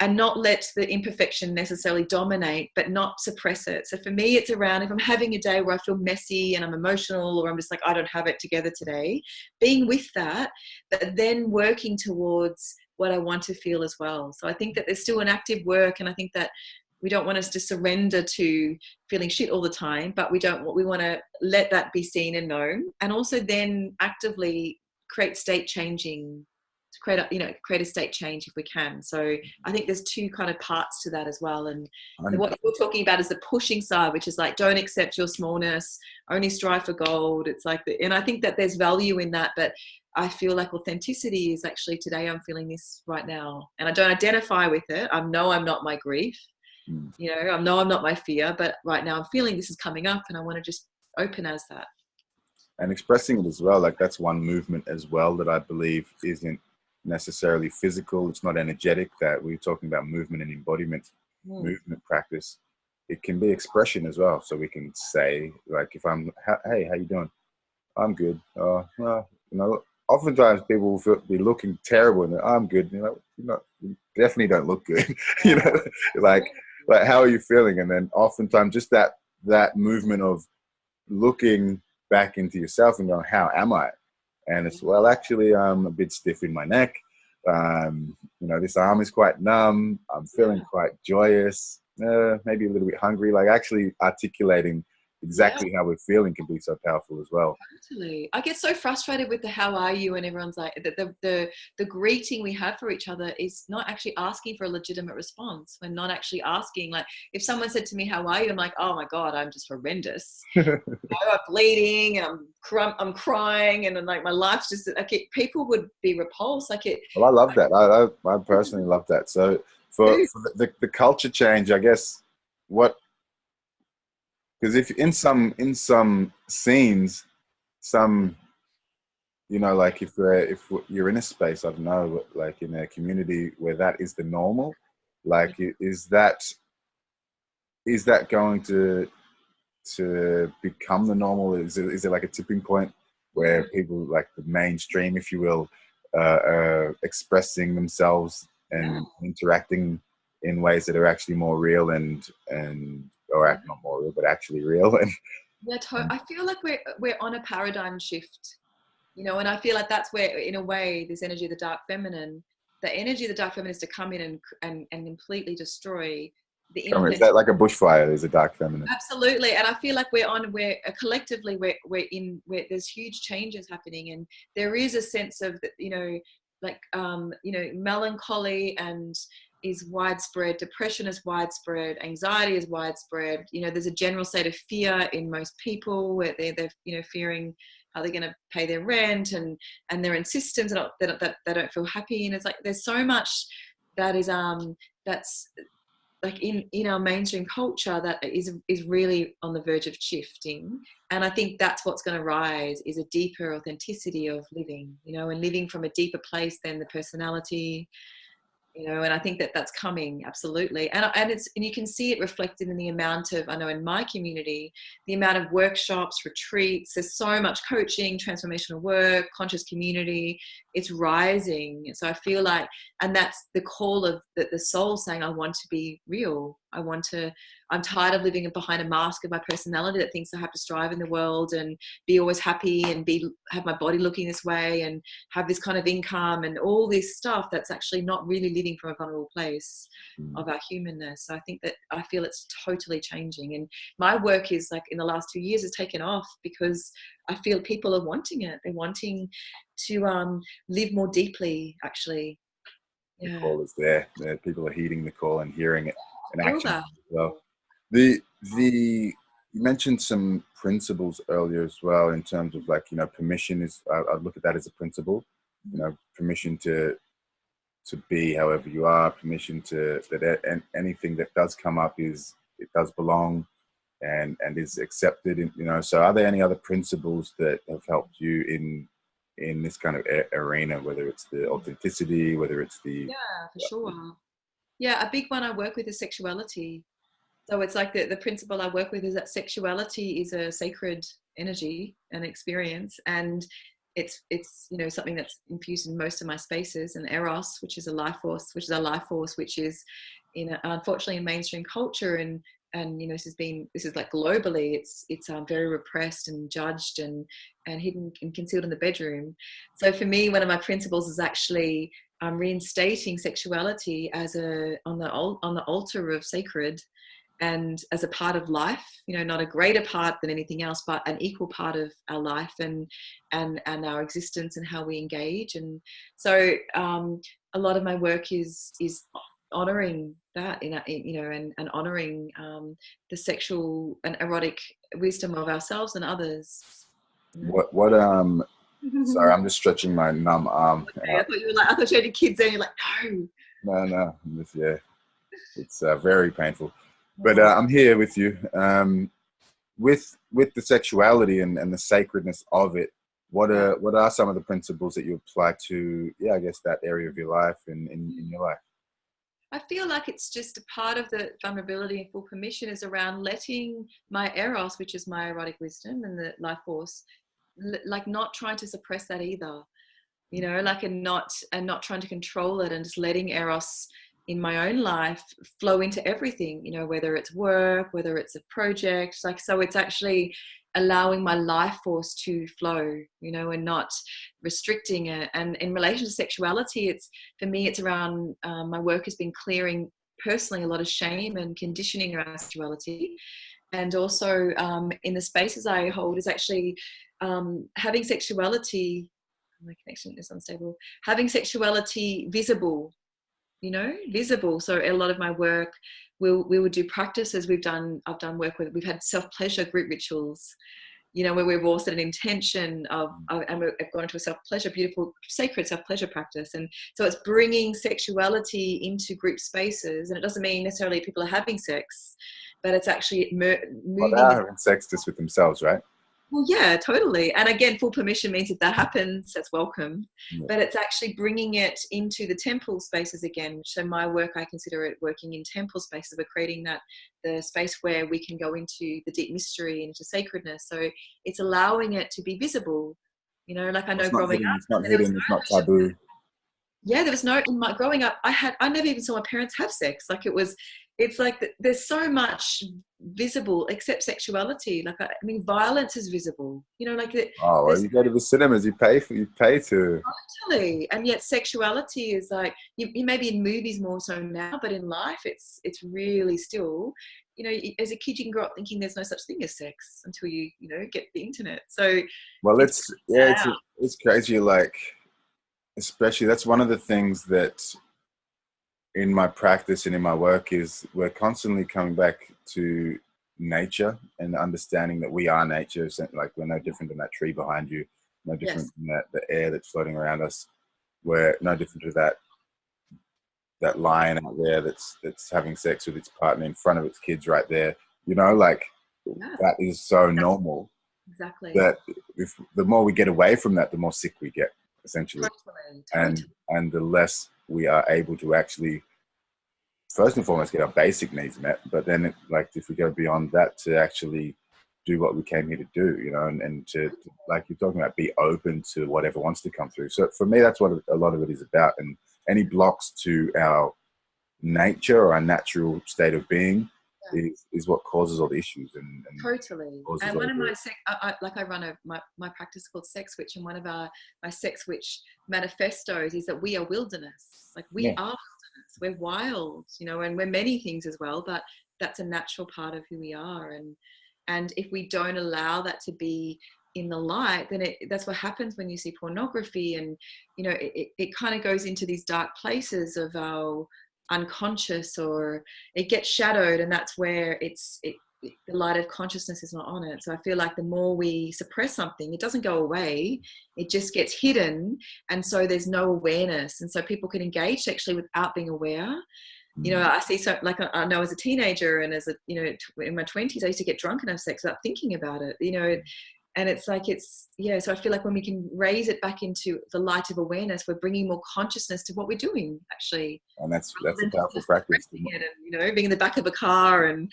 and not let the imperfection necessarily dominate, but not suppress it. So for me, it's around, if I'm having a day where I feel messy and I'm emotional, or I'm just like, I don't have it together today, being with that, but then working towards what I want to feel as well. So I think that there's still an active work, and I think that we don't want us to surrender to feeling shit all the time, but we want to let that be seen and known, and also then actively create state changing, create a state change if we can. So I think there's two kind of parts to that as well. And what you're talking about is the pushing side, which is like, don't accept your smallness, only strive for gold. It's like, and I think that there's value in that, but I feel like authenticity is actually, today I'm feeling this right now, and I don't identify with it. I know I'm not my grief. You know, I know I'm not my fear, but right now I'm feeling this is coming up, and I want to just open as that. And expressing it as well, like that's one movement as well that I believe isn't necessarily physical. It's not energetic. That we're talking about movement and embodiment, movement practice. It can be expression as well. So we can say, like, if I'm, hey, how you doing? I'm good. Well, you know, oftentimes people will be looking terrible, and I'm good. You definitely don't look good. You know, like how are you feeling? And then oftentimes just that movement of looking back into yourself and going, how am I? And it's, well, actually, I'm a bit stiff in my neck. You know, this arm is quite numb. I'm feeling quite joyous, maybe a little bit hungry. Like actually articulating exactly how we're feeling can be so powerful as well. Totally. I get so frustrated with the how are you, and everyone's like, the greeting we have for each other is not actually asking for a legitimate response. We're not actually asking, like, if someone said to me, how are you? I'm like, oh my God, I'm just horrendous. You know, I'm bleeding and I'm crying, and then like my life's just like people would be repulsed. Well, I love that. I personally love that. So for the culture change, I guess, because if in some scenes, you know, like if you're in a space, I don't know, like in a community where that is the normal, like is that going to become the normal? Is it like a tipping point where people, like the mainstream, if you will, are expressing themselves and interacting in ways that are actually more real or not more real, but actually real? And I feel like we're on a paradigm shift, you know, and I feel like that's where, in a way, this energy of the dark feminine, is to come in and completely destroy the inauthentic. Is that like a bushfire? There's a dark feminine. Absolutely. And I feel like we're collectively, there's huge changes happening, and there is a sense of, you know, like, you know, melancholy is widespread, depression is widespread, anxiety is widespread. You know, there's a general state of fear in most people, where they're you know, fearing how they're going to pay their rent, and they're in systems that they don't feel happy. And it's like, there's so much that is that's like in our mainstream culture that is really on the verge of shifting. And I think that's what's going to rise, is a deeper authenticity of living, you know, and living from a deeper place than the personality, you know. And I think that that's coming, absolutely. And you can see it reflected in the amount of, I know in my community, the amount of workshops, retreats, there's so much coaching, transformational work, conscious community, it's rising. So I feel like, and that's the call of the soul saying, I want to be real. I'm tired of living behind a mask of my personality that thinks I have to strive in the world and be always happy and have my body looking this way and have this kind of income and all this stuff that's actually not really living from a vulnerable place of our humanness. So I feel it's totally changing. And my work is like in the last 2 years has taken off because I feel people are wanting it. They're wanting to live more deeply, actually. The Yeah. call is there. People are heeding the call and hearing it in action That. as well. You mentioned some principles earlier as well, in terms of like, you know, permission is, I look at that as a principle, you know, permission to be however you are, permission to, and anything that does come up it does belong and is accepted, you know. So are there any other principles that have helped you in this kind of arena, whether it's the authenticity, whether it's the... Yeah, for sure. Yeah, a big one I work with is sexuality. So it's like the principle I work with is that sexuality is a sacred energy and experience, and it's you know, something that's infused in most of my spaces. And eros, which is a life force, which is unfortunately in mainstream culture and you know, this is like globally, it's very repressed and judged and hidden and concealed in the bedroom. So for me, one of my principles is actually reinstating sexuality as on the altar of sacred, and as a part of life, you know, not a greater part than anything else, but an equal part of our life and our existence and how we engage. And so a lot of my work is honoring that, you know, and honoring the sexual and erotic wisdom of ourselves and others. What sorry, I'm just stretching my numb arm Okay, out. I thought you had your kids there. You're like, no. No, yeah, it's very painful. But I'm here with you. With the sexuality and the sacredness of it, what are some of the principles that you apply to, I guess, that area of your life and in your life? I feel like it's just a part of the vulnerability and full permission is around letting my eros, which is my erotic wisdom and the life force, like not trying to suppress that either, you know, like and not trying to control it, and just letting eros in my own life flow into everything, you know, whether it's work, whether it's a project, like, so it's actually allowing my life force to flow, you know, and not restricting it. And in relation to sexuality, for me, it's around, my work has been clearing personally a lot of shame and conditioning around sexuality. And also in the spaces I hold is actually having sexuality, my connection is unstable, having sexuality visible, you know, visible. So a lot of my work, we would do practices. I've done work with, we've had self-pleasure group rituals, you know, where we've all set an intention and we've gone into a self-pleasure, beautiful, sacred self-pleasure practice. And so it's bringing sexuality into group spaces. And it doesn't mean necessarily people are having sex, but it's actually moving. Well, they are having sex just with themselves, right? Well, yeah, totally. And again, full permission means if that happens, that's welcome. Yeah. But it's actually bringing it into the temple spaces again. So my work, I consider it working in temple spaces. We're creating the space where we can go into the deep mystery, into sacredness. So it's allowing it to be visible. You know, like I know growing up, it's not hidden, it's not taboo. Yeah, there was growing up, I never even saw my parents have sex. Like it's like there's so much visible except sexuality. Like, I mean, violence is visible, you know, like Oh, well, you go to the cinemas, you pay to. Totally. And yet sexuality is like, you maybe in movies more so now, but in life, it's really still, you know, as a kid, you can grow up thinking there's no such thing as sex until you know, get the internet. So, well, it's crazy. Like, especially that's one of the things that in my practice and in my work is we're constantly coming back to nature and understanding that we are nature. So, like, we're no different than that tree behind you, no different than the air that's floating around us. We're no different to that that lion out there that's having sex with its partner in front of its kids right there. You know, like Yeah, that is so normal exactly. that if the more we get away from that, the more sick we get, essentially, Totally, and totally. the less we are able to actually first and foremost get our basic needs met, but then like if we go beyond that to actually do what we came here to do, you know, and to like you're talking about, be open to whatever wants to come through. So for me, that's what a lot of it is about. And any blocks to our nature or our natural state of being Yeah. is what causes all the issues and Totally. causes And all one of the my like I run my practice called Sex Witch, and one of my Sex Witch manifestos is that we are wilderness. Like we yeah. are wilderness. We're wild, you know, and we're many things as well, but that's a natural part of who we are. And if we don't allow that to be in the light, then that's what happens when you see pornography, and you know, it kind of goes into these dark places of our unconscious, or it gets shadowed, and that's where the light of consciousness is not on it. So I feel like the more we suppress something, it doesn't go away, it just gets hidden, and so there's no awareness, and so people can engage sexually without being aware. You know, I see, so like I know as a teenager and as a, you know, in my 20s, I used to get drunk and have sex without thinking about it, you know. And it's like, yeah, so I feel like when we can raise it back into the light of awareness, we're bringing more consciousness to what we're doing, actually, And that's rather a than powerful just practice. suppressing it and, you know, being in the back of a car. And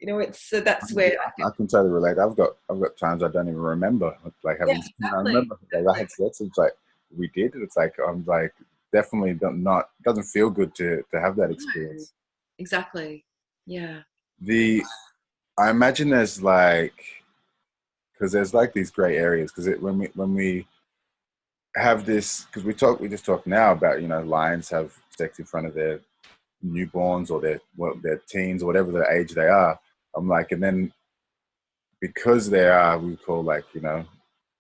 you know, it's, so that's where I feel. I can totally relate. I've got times I don't even remember like Yeah, having. You know, I exactly, remember like, I had sex. It's like we did. It's like I'm like definitely not doesn't feel good to have that no, experience. exactly, yeah, The I imagine there's like because there's like these gray areas because when we have this because we just talked now about, you know, lions have sex in front of their newborns or their teens or whatever the age they are. I'm like, and then because they are, we call like, you know,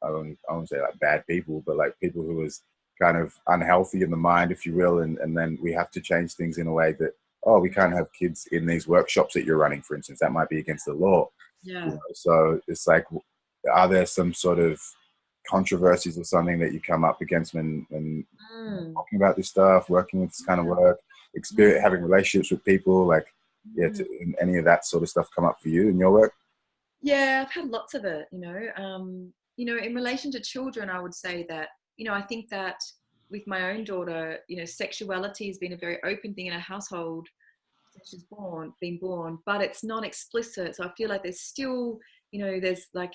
I won't say like bad people, but like people who is kind of unhealthy in the mind, if you will, and then we have to change things in a way that, oh, we can't have kids in these workshops that you're running, for instance. That might be against the law, you yeah. know. So it's like, are there some sort of controversies or something that you come up against when Mm, talking about this stuff, working with this kind of work, experience, having relationships with people, like, yeah, mm. any of that sort of stuff come up for you in your work? Yeah, I've had lots of it, you know, in relation to children, I would say that, you know, I think that with my own daughter, you know, sexuality has been a very open thing in our household since she's been born, but it's not explicit. So I feel like there's still, you know, there's like,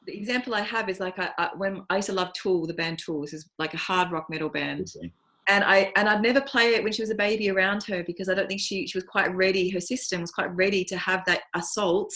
the example I have is like when I used to love Tool, the band Tool. This is like a hard rock metal band, and I'd never play it when she was a baby around her because I don't think she was quite ready. Her system was quite ready to have that assault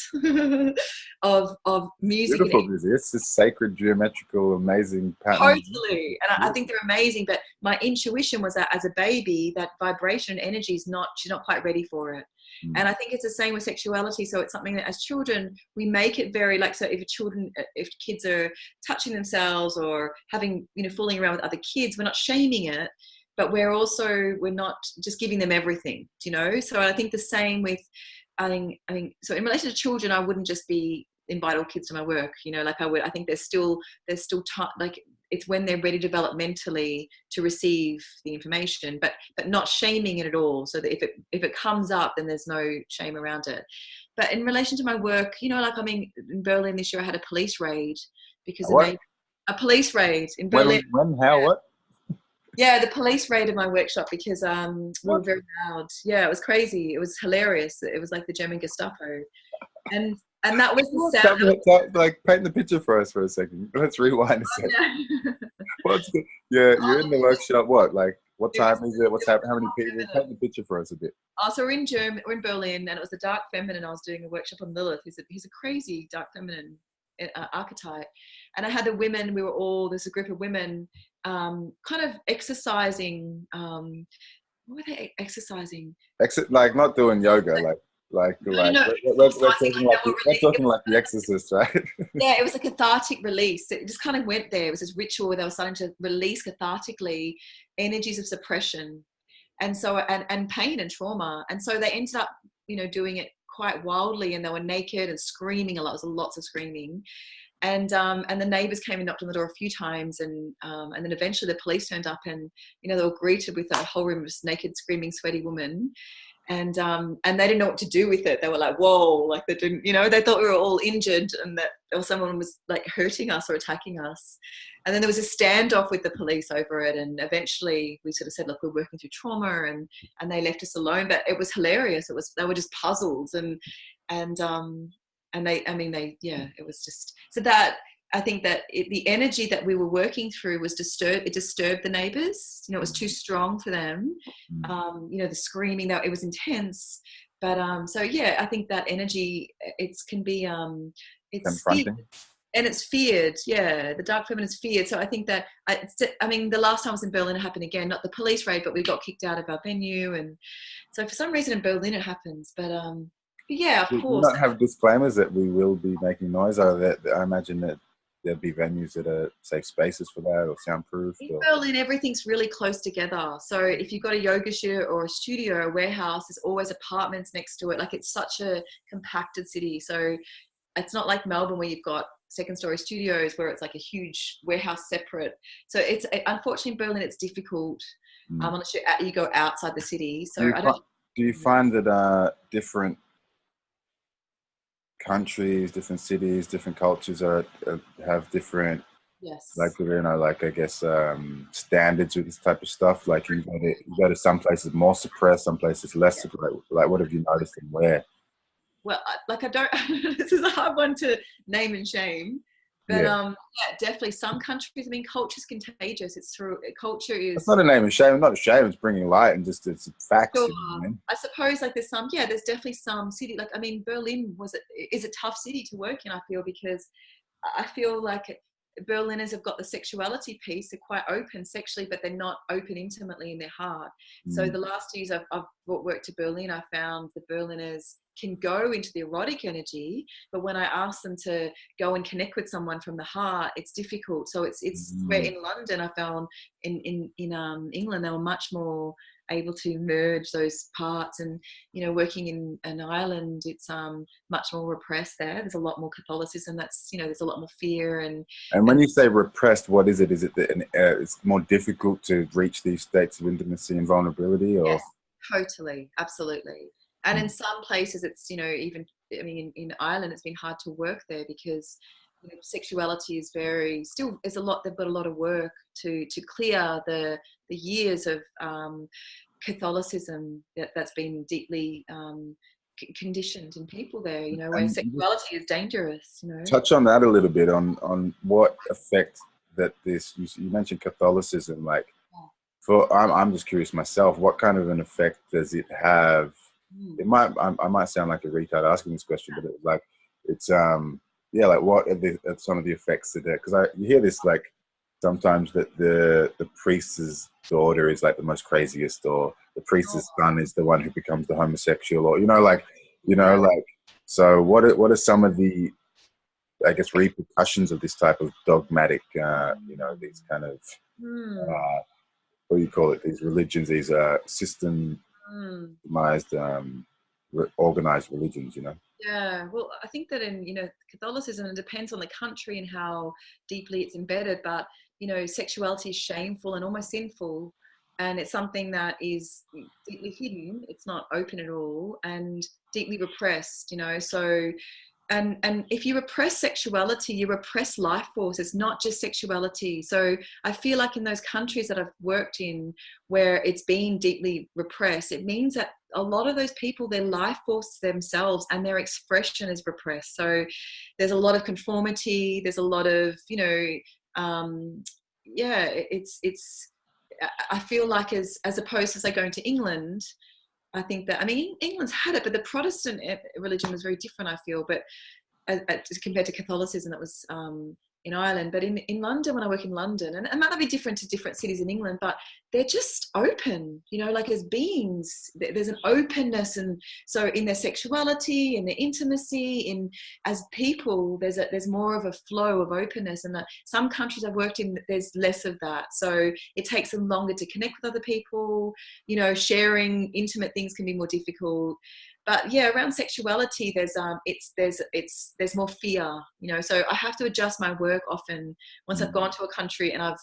of music and Beautiful music. It's just sacred, geometrical, amazing pattern. totally. And I think they're amazing. But my intuition was that as a baby, that vibration and energy is not, she's not quite ready for it. Mm. And I think it's the same with sexuality. So it's something that as children, we make it very like, so if kids are touching themselves or having, you know, fooling around with other kids, we're not shaming it, but we're not just giving them everything, you know? So I think the same with, I think, so in relation to children, I wouldn't just be invite all kids to my work, you know, like I think there's still time, like it's when they're ready developmentally to receive the information, but not shaming it at all, so that if it comes up, then there's no shame around it. But in relation to my work, you know, like I mean, in Berlin this year, I had a police raid because What? a police raid in Berlin. How, what? Yeah, the police raided my workshop because we were What? very loud. Yeah, it was crazy. It was hilarious. It was like the German Gestapo, and that was the sound. Like, paint the picture for us for a second. Let's rewind a second. Yeah. What's the, yeah, you're in the workshop. What? Like, what It was, time is it? What's it was happening? How many people? feminine. Paint the picture for us a bit. So we're in Berlin, and it was the dark feminine. I was doing a workshop on Lilith, who's a crazy dark feminine archetype. And I had the women, there's a group of women kind of exercising. What were they exercising? Exit, like not doing yoga, No. we're talking like The Exorcist, right? Yeah, it was a cathartic release. It just kind of went there. It was this ritual where they were starting to release cathartically energies of suppression, and so and pain and trauma. And so they ended up, you know, doing it quite wildly, and they were naked and screaming a lot. There was lots of screaming. And the neighbours came and knocked on the door a few times, and then eventually the police turned up, and they were greeted with a whole room of naked, screaming, sweaty women. And they didn't know what to do with it. They were like, whoa, like they didn't, they thought we were all injured and that or someone was like hurting us or attacking us. And then there was a standoff with the police over it. And eventually we sort of said, look, we're working through trauma, and they left us alone. But it was hilarious. They were just puzzled and it was just, so that, I think that the energy that we were working through was disturbed the neighbours. It was too strong for them. The screaming, that it was intense. But I think that energy, it can be it's feared, and it's feared. Yeah, the dark feminine is feared. So I think that the last time I was in Berlin, it happened again. Not the police raid, but we got kicked out of our venue, and so for some reason in Berlin it happens. But yeah, of course. Do not have disclaimers that we will be making noise, or that I imagine that there'll be venues that are safe spaces for that or soundproof? In Berlin, everything's really close together. So if you've got a yoga studio or a studio, a warehouse, there's always apartments next to it. Like, it's such a compacted city. So it's not like Melbourne where you've got second-story studios where it's like a huge warehouse separate. So it's, unfortunately, in Berlin, it's difficult unless you go outside the city. So do you find that different countries, different cities, different cultures have different, standards with this type of stuff? Like, you go to some places more suppressed, some places less suppressed. Like, what have you noticed and where? Well, this is a hard one to name and shame. But definitely some countries. Culture's contagious. It's through culture is. It's not a name and shame. Not a shame. It's bringing light and just it's facts. Sure. I suppose there's some. Yeah, there's definitely some city. Berlin is a tough city to work in. I feel, because I feel like Berliners have got the sexuality piece. They're quite open sexually, but they're not open intimately in their heart. So the last 2 years I've worked to Berlin, I found the Berliners can go into the erotic energy, but when I ask them to go and connect with someone from the heart, it's difficult. So it's where in London I found in England they were much more able to merge those parts, and working in Ireland, it's much more repressed there. There's a lot more Catholicism. That's there's a lot more fear and when you say repressed, what is it? Is it that it's more difficult to reach these states of intimacy and vulnerability? Or yes, totally, absolutely. And in some places, it's even in Ireland, it's been hard to work there because sexuality is still. There's a lot. They've got a lot of work to clear the years of Catholicism that's been deeply conditioned in people there. Where sexuality is dangerous. Touch on that a little bit on what effect that this. You mentioned Catholicism, like. I'm just curious myself. What kind of an effect does it have? I might sound like a retard asking this question, but what are some of the effects of that? Because you hear this like sometimes that the priest's daughter is like the most craziest, or the priest's son is the one who becomes the homosexual, or so what are some of the repercussions of this type of dogmatic these kind of what do you call it, these religions, these systemized organized religions, Yeah, well, I think that in Catholicism, it depends on the country and how deeply it's embedded, but sexuality is shameful and almost sinful, and it's something that is deeply hidden. It's not open at all, and deeply repressed. So and if you repress sexuality, you repress life force. It's not just sexuality. So I feel like in those countries that I've worked in where it's been deeply repressed, it means that a lot of those people, their life force themselves and their expression is repressed. So there's a lot of conformity. There's a lot of, I feel like as opposed to, say, going to England, I think that, England's had it, but the Protestant religion was very different, I feel, but compared to Catholicism that was in Ireland. But in London, when I work in London, and it might not be different to different cities in England, but they're just open, like as beings, there's an openness. And so in their sexuality, in their intimacy, as people, there's more of a flow of openness. And some countries I've worked in, there's less of that. So it takes them longer to connect with other people, sharing intimate things can be more difficult. But yeah, around sexuality, there's more fear, you know. So I have to adjust my work often. Once I've gone to a country and I've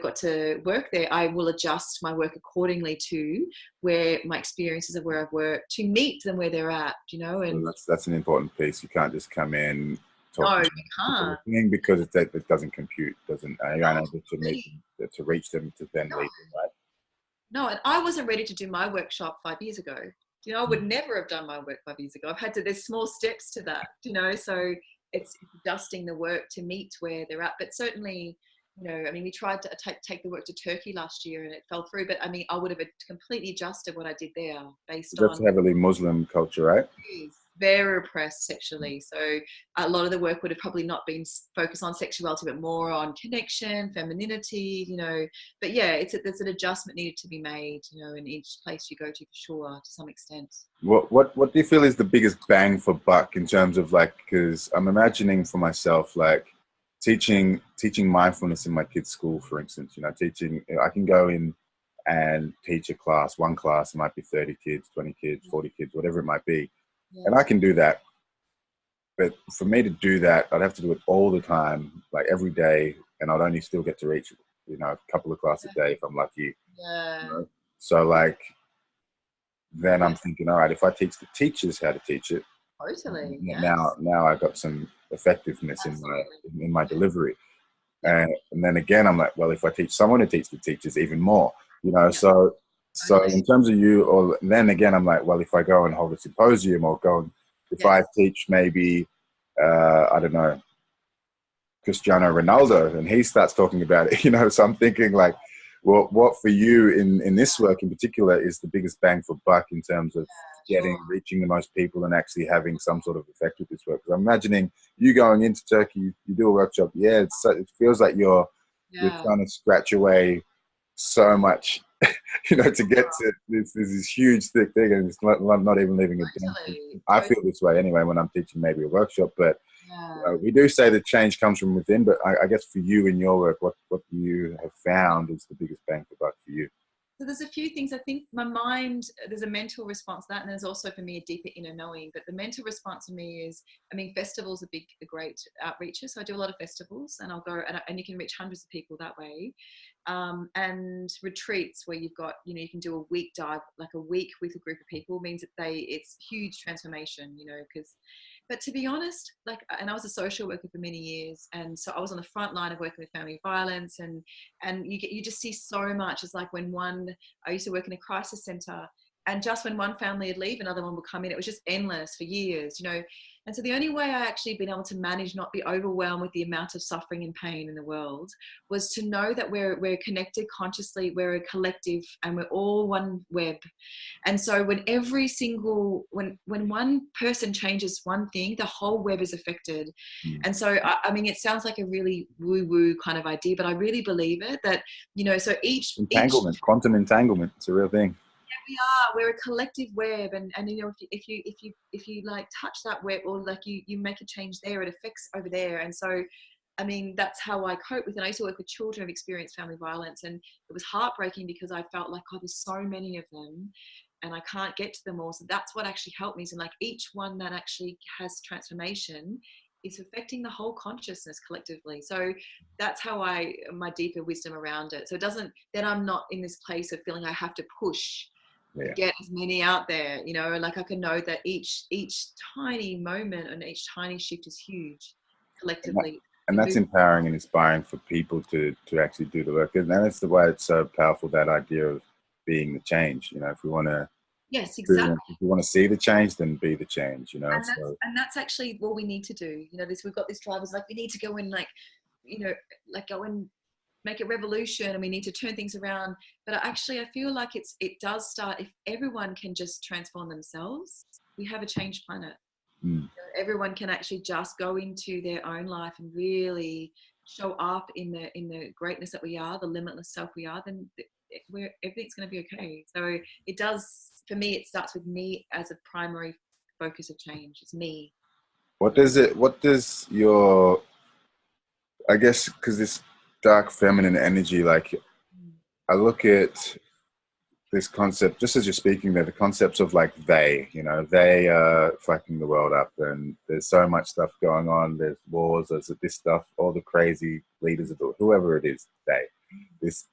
got to work there, I will adjust my work accordingly to where my experiences of where I've worked to meet them where they're at, you know. And well, that's an important piece. You can't just come in, talk no, to you people can't. thing, because it doesn't compute, doesn't you're unable to meet them, to reach them, to then No, lead them, right? no, and I wasn't ready to do my workshop 5 years ago. You know, I would never have done my work 5 years ago. I've had to, there's small steps to that, you know, so it's adjusting the work to meet where they're at. But certainly, you know, I mean, we tried to take the work to Turkey last year and it fell through. But I mean, I would have completely adjusted what I did there based That's on heavily Muslim culture, right? very repressed sexually. So a lot of the work would have probably not been focused on sexuality, but more on connection, femininity, you know. But yeah, there's an adjustment needed to be made, you know, in each place you go to, for sure, to some extent. What do you feel is the biggest bang for buck in terms of, like, because I'm imagining for myself, like teaching mindfulness in my kids' school, for instance, you know, I can go in and teach a class, one class, it might be 30 kids, 20 kids, 40 kids, whatever it might be. Yeah. And I can do that. But for me to do that, I'd have to do it all the time, like every day, and I'd only still get to reach, you know, a couple of classes a day if I'm lucky. Yeah. You know? So like, then I'm thinking, all right, if I teach the teachers how to teach it, Totally. now I got some effectiveness in my delivery. And then again, I'm like, well, if I teach someone to teach the teachers, even more, you know. So in terms of you, or then again, I'm like, well, if I go and hold a symposium, or go and if I teach maybe, I don't know, Cristiano Ronaldo, and he starts talking about it, you know. So I'm thinking, like, well, what for you in this work in particular is the biggest bang for buck in terms of reaching the most people and actually having some sort of effect with this work? Because I'm imagining you going into Turkey, you do a workshop, it feels like you're trying to scratch away so much, you know, to get to this huge thick thing, and it's not even leaving a dent. I feel this way anyway when I'm teaching maybe a workshop, but we do say that change comes from within. But I guess for you in your work, what you have found is the biggest bang for buck for you? So there's a few things. I think my mind, there's a mental response to that, and there's also for me a deeper inner knowing. But the mental response for me is, I mean, festivals are a great outreacher. So I do a lot of festivals, and I'll go and you can reach hundreds of people that way. And retreats where you've got, you know, you can do a week dive, like a week with a group of people, means that it's huge transformation, you know, because. But to be honest, like, and I was a social worker for many years, and so I was on the front line of working with family violence, and you just see so much. It's like I used to work in a crisis center, and just when one family would leave, another one would come in. It was just endless for years, you know. And so the only way I actually been able to manage, not be overwhelmed with the amount of suffering and pain in the world, was to know that we're connected consciously, we're a collective, and we're all one web. And so when when one person changes one thing, the whole web is affected. And so, I mean, it sounds like a really woo-woo kind of idea, but I really believe it, that, you know, so quantum entanglement, it's a real thing. We're a collective web, and you know, if you like touch that web, or like you make a change there, it affects over there. And so, I mean, that's how I cope with it. I used to work with children who've experienced family violence, and it was heartbreaking because I felt like, oh, there's so many of them and I can't get to them all. So that's what actually helped me. So like each one that actually has transformation is affecting the whole consciousness collectively. So that's how my deeper wisdom around it. So it doesn't, then I'm not in this place of feeling I have to push to get as many out there, you know. Like I can know that each tiny moment and each tiny shift is huge collectively. And that's empowering and inspiring for people to actually do the work. And that's the way it's so powerful, that idea of being the change. You know, if we want to, yes, exactly. If you want to see the change, then be the change. You know, and that's actually what we need to do. You know, we've got this drive. It's like we need to go and, like, you know, like go and make a revolution, and we need to turn things around. But I feel like it does start if everyone can just transform themselves. We have a changed planet. Everyone can actually just go into their own life and really show up in the greatness that we are, the limitless self we are. Then everything's going to be okay. So it does, for me, it starts with me as a primary focus of change. It's me. What does your, I guess, because this dark feminine energy, like I look at this concept, just as you're speaking there, the concepts of like they, you know, they are fucking the world up, and there's so much stuff going on. There's wars, there's this stuff, all the crazy leaders of the, whoever it is, they. This,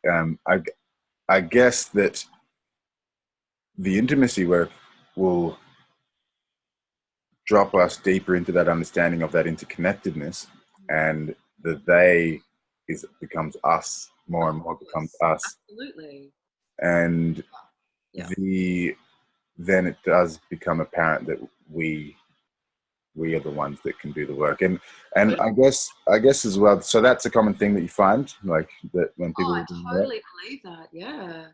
I guess that the intimacy work will drop us deeper into that understanding of that interconnectedness, and the they becomes us, more and more becomes us. Absolutely. And then it does become apparent that we are the ones that can do the work. And I guess as well, so that's a common thing that you find, like that when people I totally believe that. Yeah.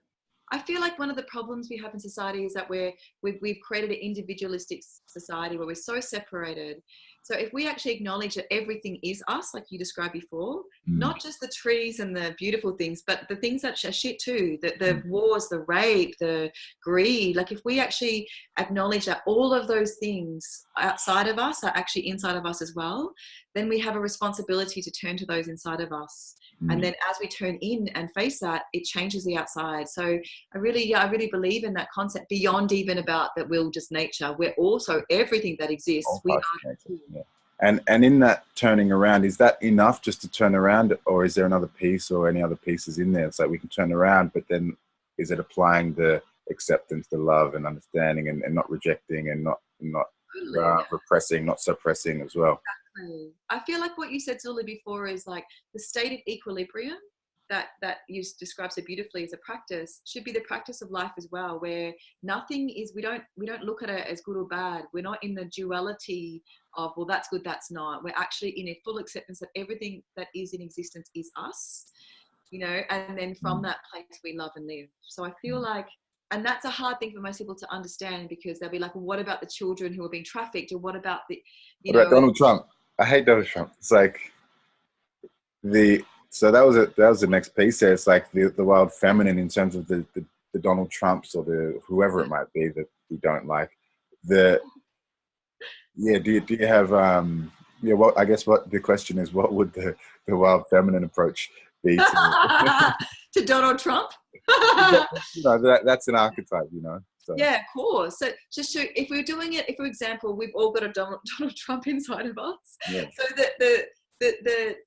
I feel like one of the problems we have in society is that we've created an individualistic society where we're so separated. So if we actually acknowledge that everything is us, like you described before, not just the trees and the beautiful things, but the things that are shit too, the wars, the rape, the greed. Like if we actually acknowledge that all of those things outside of us are actually inside of us as well, then we have a responsibility to turn to those inside of us. And then as we turn in and face that, it changes the outside. So I really believe in that concept beyond even about that we're just nature. We're also everything that exists. We are nature. Yeah. And in that turning around, is that enough just to turn around, or is there another piece or any other pieces in there? It's like we can turn around, but then is it applying the acceptance, the love and understanding, and not rejecting and not repressing, not suppressing as well? Exactly. I feel like what you said, Zuli, before is like the state of equilibrium that you describe so beautifully as a practice should be the practice of life as well, where nothing is, we don't look at it as good or bad. We're not in the duality of, well, that's good, that's not. We're actually in a full acceptance that everything that is in existence is us, you know, and then from that place we love and live. So I feel like, and that's a hard thing for most people to understand, because they'll be like, well, what about the children who are being trafficked, or what about the, what about Donald Trump? I hate Donald Trump. It's like so that was the next piece there. It's like the wild feminine in terms of the Donald Trumps or the whoever it might be that you don't like. Do you have well, I guess what the question is, what would the wild feminine approach be to, to Donald Trump? You know, that's an archetype, you know. So. Yeah, of course. So just to, if we're doing it, if for example, we've all got a Donald Trump inside of us. Yeah. So that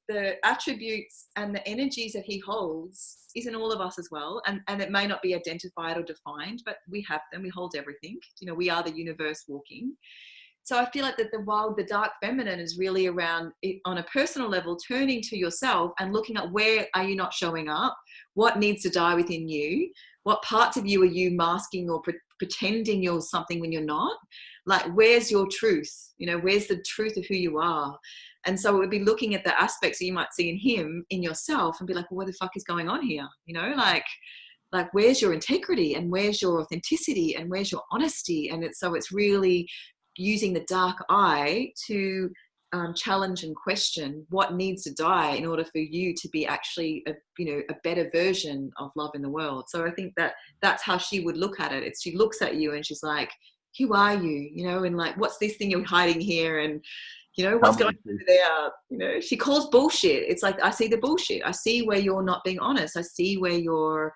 the attributes and the energies that he holds is in all of us as well. And it may not be identified or defined, but we have them, we hold everything. You know, we are the universe walking. So I feel like that the dark feminine is really around it on a personal level, turning to yourself and looking at where are you not showing up? What needs to die within you? What parts of you are you masking or pretending you're something when you're not? Like, where's your truth? You know, where's the truth of who you are? And so it would be looking at the aspects that you might see in him, in yourself, and be like, well, what the fuck is going on here? You know, like where's your integrity, and where's your authenticity, and where's your honesty? And it's really using the dark eye to challenge and question what needs to die in order for you to be actually a better version of love in the world. So I think that's how she would look at it. She looks at you and she's like, who are you? You know, and like, what's this thing you're hiding here? And you know, what's going on over there? You know, she calls bullshit. It's like, I see the bullshit. I see where you're not being honest. I see where you're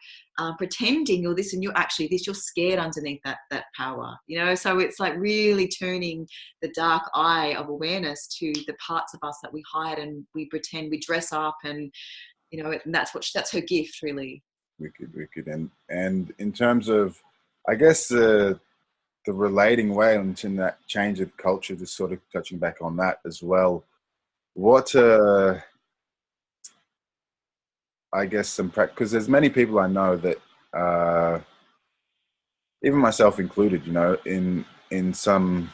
pretending you're this and you're actually this. You're scared underneath that power, you know? So it's like really turning the dark eye of awareness to the parts of us that we hide and we pretend, we dress up, and, you know, and that's her gift, really. Wicked. And in terms of, I guess, the relating way and in that change of culture, just sort of touching back on that as well. What, I guess some practice, because there's many people I know that, even myself included, you know, in some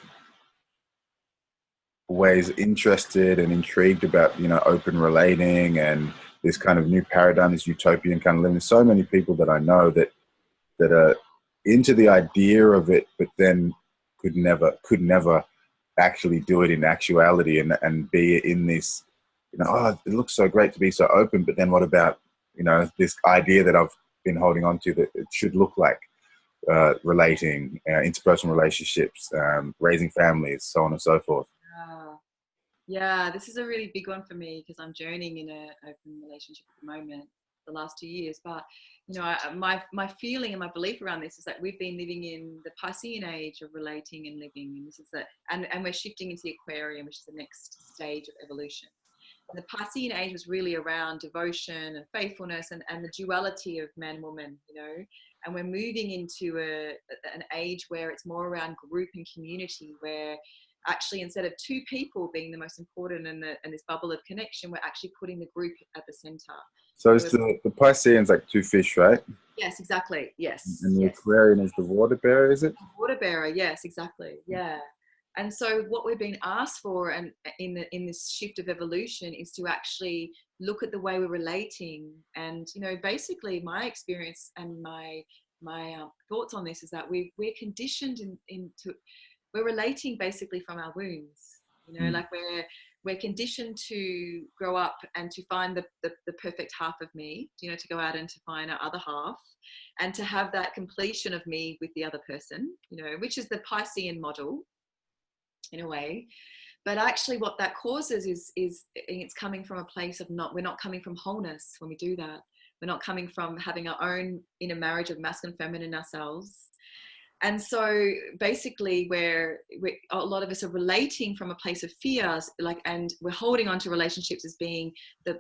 ways interested and intrigued about, you know, open relating and this kind of new paradigm, this utopian kind of living. So many people that I know that are into the idea of it, but then could never actually do it in actuality and be in this, you know, oh, it looks so great to be so open, but then what about, you know, this idea that I've been holding on to that it should look like relating, interpersonal relationships, raising families, so on and so forth. Yeah, this is a really big one for me because I'm journeying in an open relationship at the moment. the last 2 years. But you know, my feeling and my belief around this is that we've been living in the Piscean age of relating and living, and this is that, and we're shifting into the Aquarium, which is the next stage of evolution. And the Piscean age was really around devotion and faithfulness and the duality of man woman, you know. And we're moving into an age where it's more around group and community, where actually instead of two people being the most important in this bubble of connection, we're actually putting the group at the center. So it's the Piscean's like two fish, right? Yes, exactly. Yes. And the yes. Aquarian is the water bearer, is it? Water bearer, yes, exactly. Yeah. And so what we've been asked for, and in this shift of evolution, is to actually look at the way we're relating. And you know, basically, my experience and my thoughts on this is that we're conditioned into we're relating basically from our wounds. You know, like we're conditioned to grow up and to find the perfect half of me. You know, to go out and to find our other half, and to have that completion of me with the other person. You know, which is the Piscean model, in a way. But actually what that causes is it's coming from a place of we're not coming from wholeness when we do that. We're not coming from having our own inner marriage of masculine, feminine ourselves. And so basically a lot of us are relating from a place of fears, like, and we're holding on to relationships as being our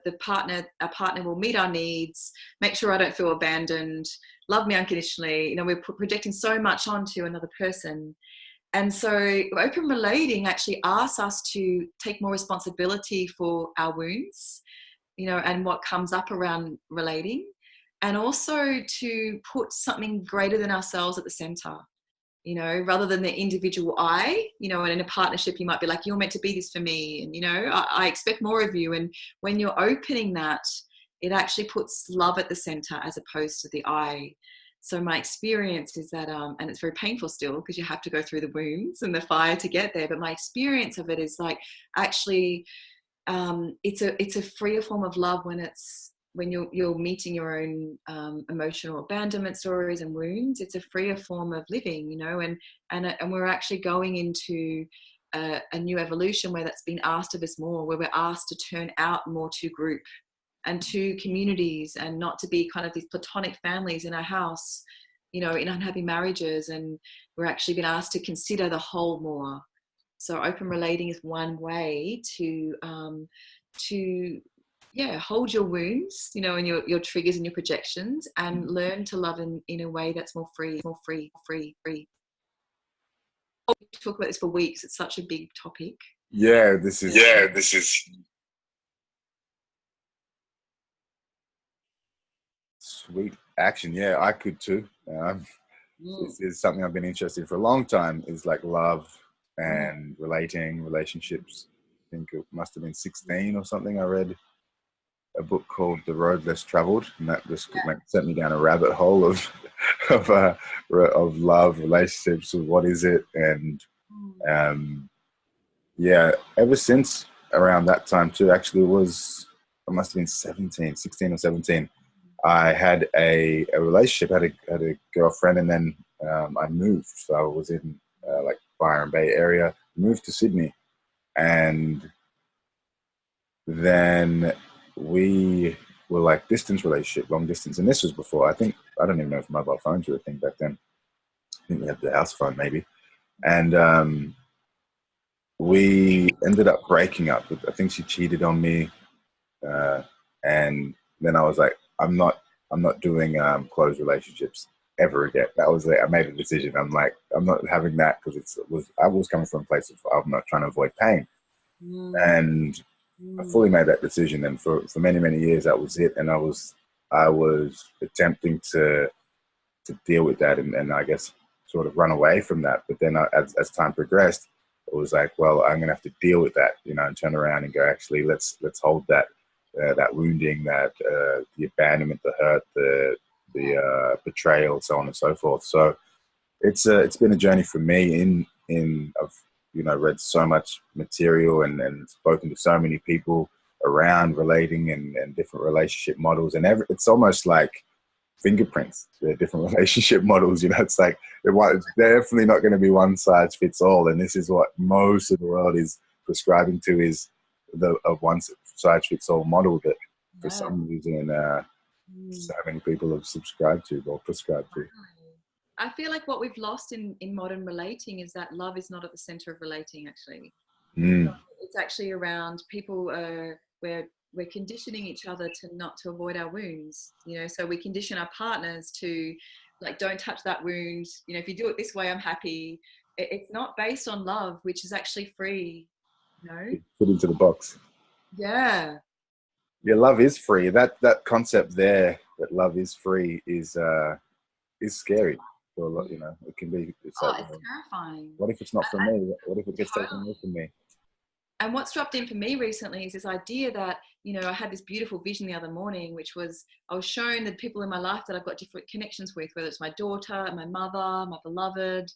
partner will meet our needs, make sure I don't feel abandoned, love me unconditionally. You know, we're projecting so much onto another person. And so open relating actually asks us to take more responsibility for our wounds, you know, and what comes up around relating, and also to put something greater than ourselves at the center, you know, rather than the individual I, you know. And in a partnership, you might be like, you're meant to be this for me. And, you know, I expect more of you. And when you're opening that, it actually puts love at the center as opposed to the I. So my experience is that, and it's very painful still because you have to go through the wounds and the fire to get there. But my experience of it is like, actually, it's a freer form of love when you're meeting your own emotional abandonment stories and wounds. It's a freer form of living, you know, and we're actually going into a new evolution where that's been asked of us more, where we're asked to turn out more to group and to communities, and not to be kind of these platonic families in our house, you know, in unhappy marriages. And we're actually been asked to consider the whole more. So open relating is one way to hold your wounds, you know, and your triggers and your projections, and learn to love in a way that's more free. We talk about this for weeks. It's such a big topic. This is sweet action. Yeah, I could too. This is something I've been interested in for a long time, is like love and relating, relationships. I think it must have been 16 or something. I read a book called The Road Less Traveled, and that just sent me down a rabbit hole of love, relationships, what is it, and ever since around that time too. Actually, I must have been 16 or 17. I had a relationship, had a girlfriend, and then I moved. So I was in like Byron Bay area, moved to Sydney, and then we were like distance relationship, long distance. And this was before, I don't even know if mobile phones were a thing back then. I think we had the house phone maybe. And we ended up breaking up. I think she cheated on me. And then I was like, I'm not doing closed relationships ever again. That was it. I made a decision. I'm like, I'm not having that, because I was coming from a place of, I'm not trying to avoid pain. And I fully made that decision. And for many, many years, that was it. And I was attempting to deal with that, and I guess sort of run away from that. But then as time progressed, it was like, well, I'm going to have to deal with that, you know, and turn around and go, actually, let's hold that wounding, that the abandonment, the hurt, the betrayal, so on and so forth. So it's been a journey for me. I've, you know, read so much material and spoken to so many people around relating and different relationship models, and it's almost like fingerprints. They're different relationship models, you know. It's like it's definitely not going to be one size fits all, and this is what most of the world is prescribing to, is a one size fits all model that for some reason so many people have subscribed to or prescribed to. I feel like what we've lost in modern relating is that love is not at the center of relating, actually. It's actually around people, we're conditioning each other to avoid our wounds, you know, so we condition our partners to, like, don't touch that wound, you know, if you do it this way, I'm happy. It's not based on love, which is actually free, you know. Put into the box. Yeah, Love is free. That concept there, that love is free, is scary for a lot. You know, it can be. It's like, it's terrifying. what if it's not for me? What if it gets taken away from me? And what's dropped in for me recently is this idea that, you know, I had this beautiful vision the other morning, which was, I was shown the people in my life that I've got different connections with, whether it's my daughter, my mother, my beloved.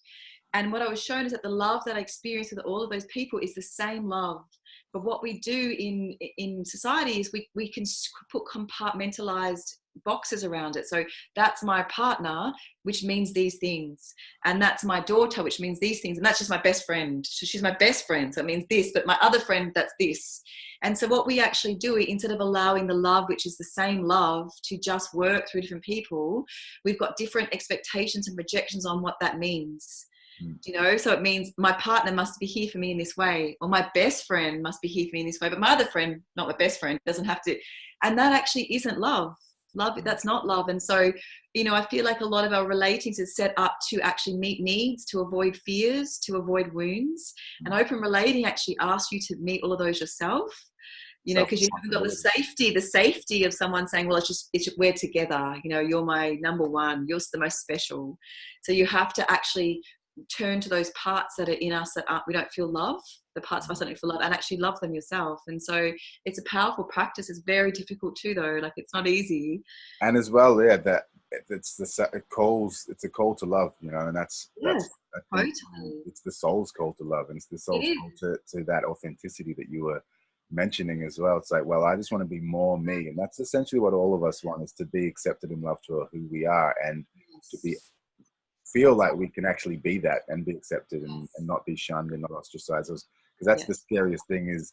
And what I was shown is that the love that I experience with all of those people is the same love. But what we do in society is we can put compartmentalized boxes around it. So that's my partner, which means these things. And that's my daughter, which means these things. And that's just my best friend. So she's my best friend. So it means this, but my other friend, that's this. And so what we actually do, instead of allowing the love, which is the same love, to just work through different people, we've got different expectations and projections on what that means. You know, so it means my partner must be here for me in this way, or my best friend must be here for me in this way, but my other friend, not my best friend, doesn't have to. And that actually isn't love. That's not love. And so, you know, I feel like a lot of our relatings is set up to actually meet needs, to avoid fears, to avoid wounds. And open relating actually asks you to meet all of those yourself, you know, because you haven't got the safety of someone saying, well, we're together, you know, you're my number one, you're the most special. So you have to actually turn to those parts that are in us that we don't feel love, the parts of us that don't feel love, and actually love them yourself. And so it's a powerful practice. It's very difficult too, though. Like, it's not easy. And as well, yeah, that it's a call to love, you know, and that's totally. It's the soul's call to love, and it's the soul's call to that authenticity that you were mentioning as well. It's like, well, I just want to be more me, and that's essentially what all of us want, is to be accepted and loved for who we are, and to feel like we can actually be that and be accepted and not be shunned and not ostracized. Because that's the scariest thing, is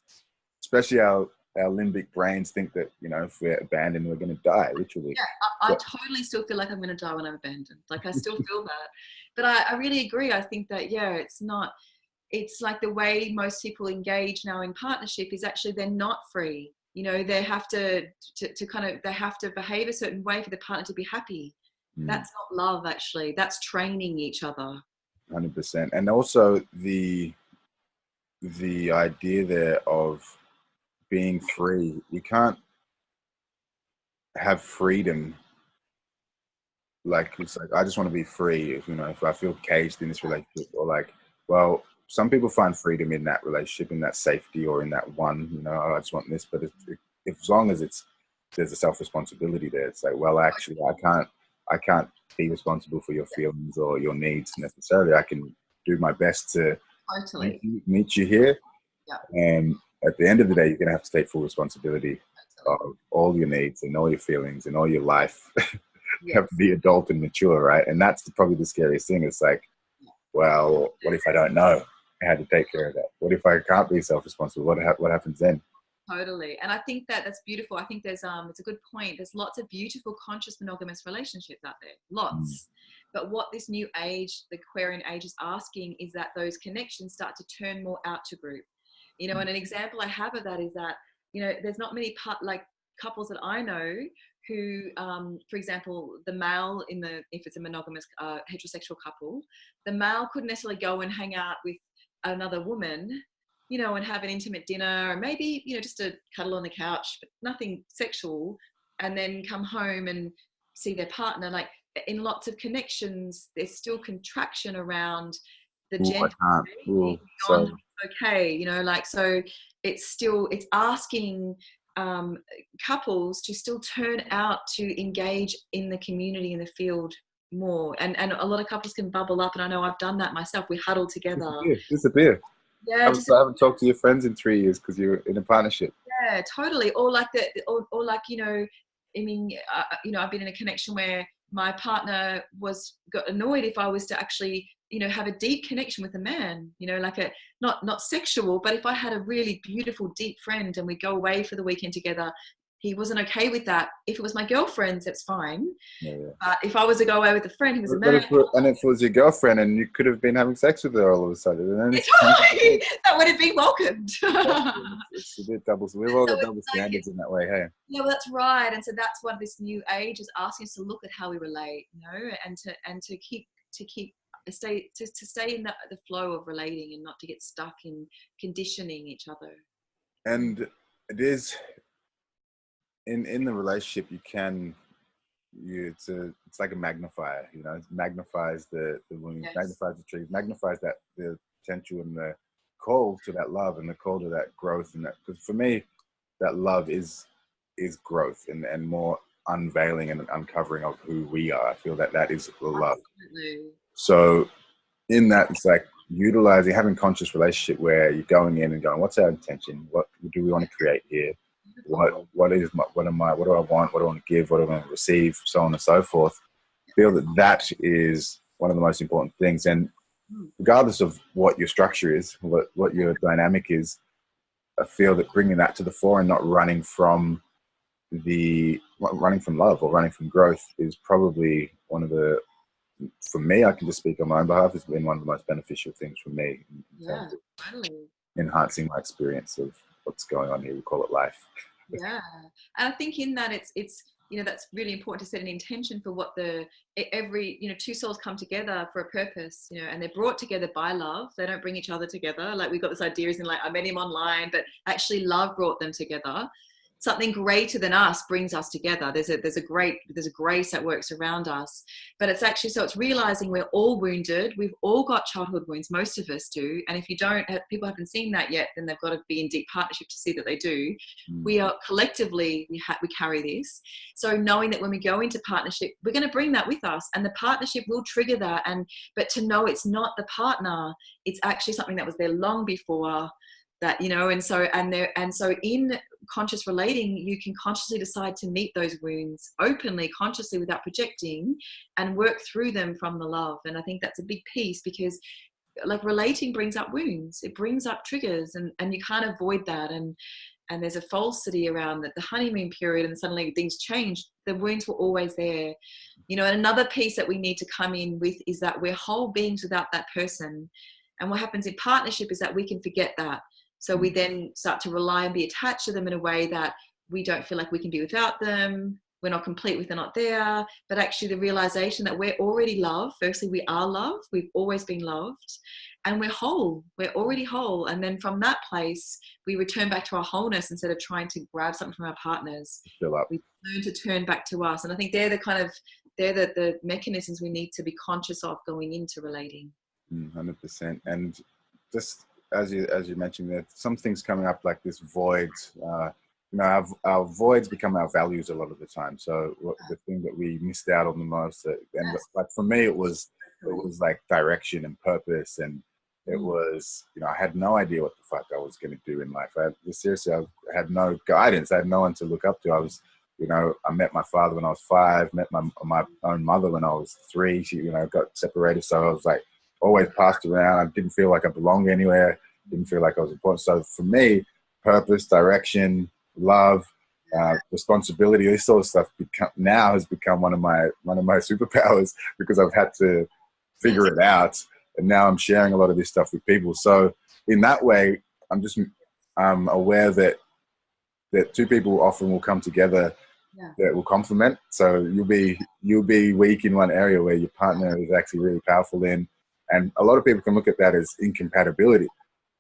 especially our limbic brains think that, you know, if we're abandoned, we're going to die, literally. Yeah, I totally still feel like I'm going to die when I'm abandoned. Like, I still feel that. But I really agree. I think that, it's like the way most people engage now in partnership is actually they're not free. You know, they have to they have to behave a certain way for the partner to be happy. That's not love, actually. That's training each other. 100%. And also the idea there of being free. You can't have freedom. Like, it's like, I just want to be free. If, you know, if I feel caged in this relationship, or like, well, some people find freedom in that relationship, in that safety, or in that one, you know, oh, I just want this. But as long as there's a self-responsibility there, it's like, well, actually, I can't be responsible for your feelings or your needs necessarily. I can do my best to meet you here. Yeah. And at the end of the day, you're going to have to take full responsibility of all your needs and all your feelings and all your life. You have to be adult and mature, right? And that's probably the scariest thing. It's like, well, what if I don't know how to take care of that? What if I can't be self-responsible? What happens then? Totally. And I think that's beautiful. I think there's it's a good point. There's lots of beautiful conscious monogamous relationships out there. Lots. But what this new age, the Aquarian age, is asking is that those connections start to turn more out to group. You know, and an example I have of that is that, you know, there's not many couples that I know who, for example, the male if it's a monogamous heterosexual couple, the male couldn't necessarily go and hang out with another woman, you know, and have an intimate dinner, or maybe, you know, just a cuddle on the couch, but nothing sexual, and then come home and see their partner. Like, in lots of connections, there's still contraction around the gender. Okay, you know, like, so it's asking couples to still turn out to engage in the community, in the field more. And a lot of couples can bubble up, and I know I've done that myself. We huddle together. Disappear. Yeah, I haven't talked to your friends in 3 years because you're in a partnership. Yeah, totally. Or like you know, I mean, you know, I've been in a connection where my partner got annoyed if I was to actually, you know, have a deep connection with a man, you know, like not sexual, but if I had a really beautiful, deep friend and we go away for the weekend together, he wasn't okay with that. If it was my girlfriend's, it's fine. Yeah, yeah. But if I was to go away with a friend, he was a But man. if it was your girlfriend and you could have been having sex with her all of a sudden, and then It's right. That would have been welcomed. it's a bit double. We've all got So double standards in that way, hey. yeah, well, that's right. And so that's what this new age is asking us to look at how we relate, you know, and to stay in the flow of relating and not to get stuck in conditioning each other. And it is in the relationship, it's like a magnifier, you know. It magnifies the wounds, Yes. magnifies the trees, magnifies that the potential and the call to that love and the call to that growth. And that, because for me, that love is growth and more unveiling and uncovering of who we are. I feel that is the love. Absolutely. So in that, it's like having conscious relationship where you're going in and going, what's our intention? What do we want to create here? What do I want? What do I want to give? What do I want to receive? So on and so forth. I feel that is one of the most important things. And regardless of what your structure is, what your dynamic is, I feel that bringing that to the fore and not running from love or running from growth is probably one of the, for me, I can just speak on my own behalf, it's been one of the most beneficial things for me in terms of enhancing my experience of what's going on here. We call it life. Yeah, and I think in that it's you know, that's really important to set an intention for what two souls come together for a purpose, you know, and they're brought together by love. They don't bring each other together. Like we've got this idea is in like, I met him online, but actually love brought them together. Something greater than us brings us together. There's a grace that works around us, but it's actually, so it's realizing we're all wounded. We've all got childhood wounds. Most of us do. And if people haven't seen that yet, then they've got to be in deep partnership to see that they do. We are collectively, we carry this. So knowing that when we go into partnership, we're going to bring that with us, and the partnership will trigger that. But to know it's not the partner, it's actually something that was there long before that, you know. And so in conscious relating, you can consciously decide to meet those wounds openly, consciously, without projecting, and work through them from the love. And I think that's a big piece, because like relating brings up wounds, it brings up triggers, and you can't avoid that. And there's a falsity around that, the honeymoon period, and suddenly things change. The wounds were always there, you know. And another piece that we need to come in with is that we're whole beings without that person. And what happens in partnership is that we can forget that. So we then start to rely and be attached to them in a way that we don't feel like we can be without them. We're not complete if they're not there. But actually the realization that we're already loved. Firstly, we are loved. We've always been loved. And we're whole. We're already whole. And then from that place, we return back to our wholeness instead of trying to grab something from our partners. Fill up. We learn to turn back to us. And I think they're the mechanisms we need to be conscious of going into relating. 100%. And just as you mentioned, there some things coming up like this void. You know, our voids become our values a lot of the time. So the thing that we missed out on the most, and like for me, it was like direction and purpose, and it was, you know, I had no idea what the fuck I was going to do in life. I had no guidance. I had no one to look up to. I was, you know, I met my father when I was 5, met my own mother when I was 3. She, you know, got separated. So I was like always passed around. I didn't feel like I belonged anywhere. Didn't feel like I was important. So for me, purpose, direction, love, responsibility, this sort of stuff has become one of my superpowers, because I've had to figure it out, and now I'm sharing a lot of this stuff with people. So in that way, I'm aware that two people often will come together that will complement. So you'll be weak in one area where your partner is actually really powerful in, and a lot of people can look at that as incompatibility.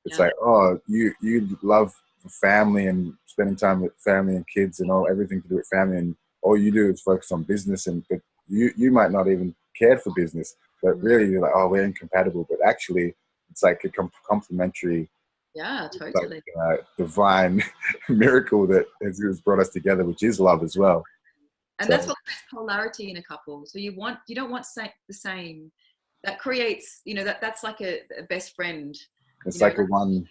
It's like, oh, you love family and spending time with family and kids and everything to do with family, and all you do is focus on business, but you might not even care for business, but really you're like, oh, we're incompatible. But actually it's like a complementary, totally, like, divine miracle that has brought us together, which is love as well. And that's what creates polarity in a couple. So you don't want the same. That creates, you know, that's like a best friend. It's like one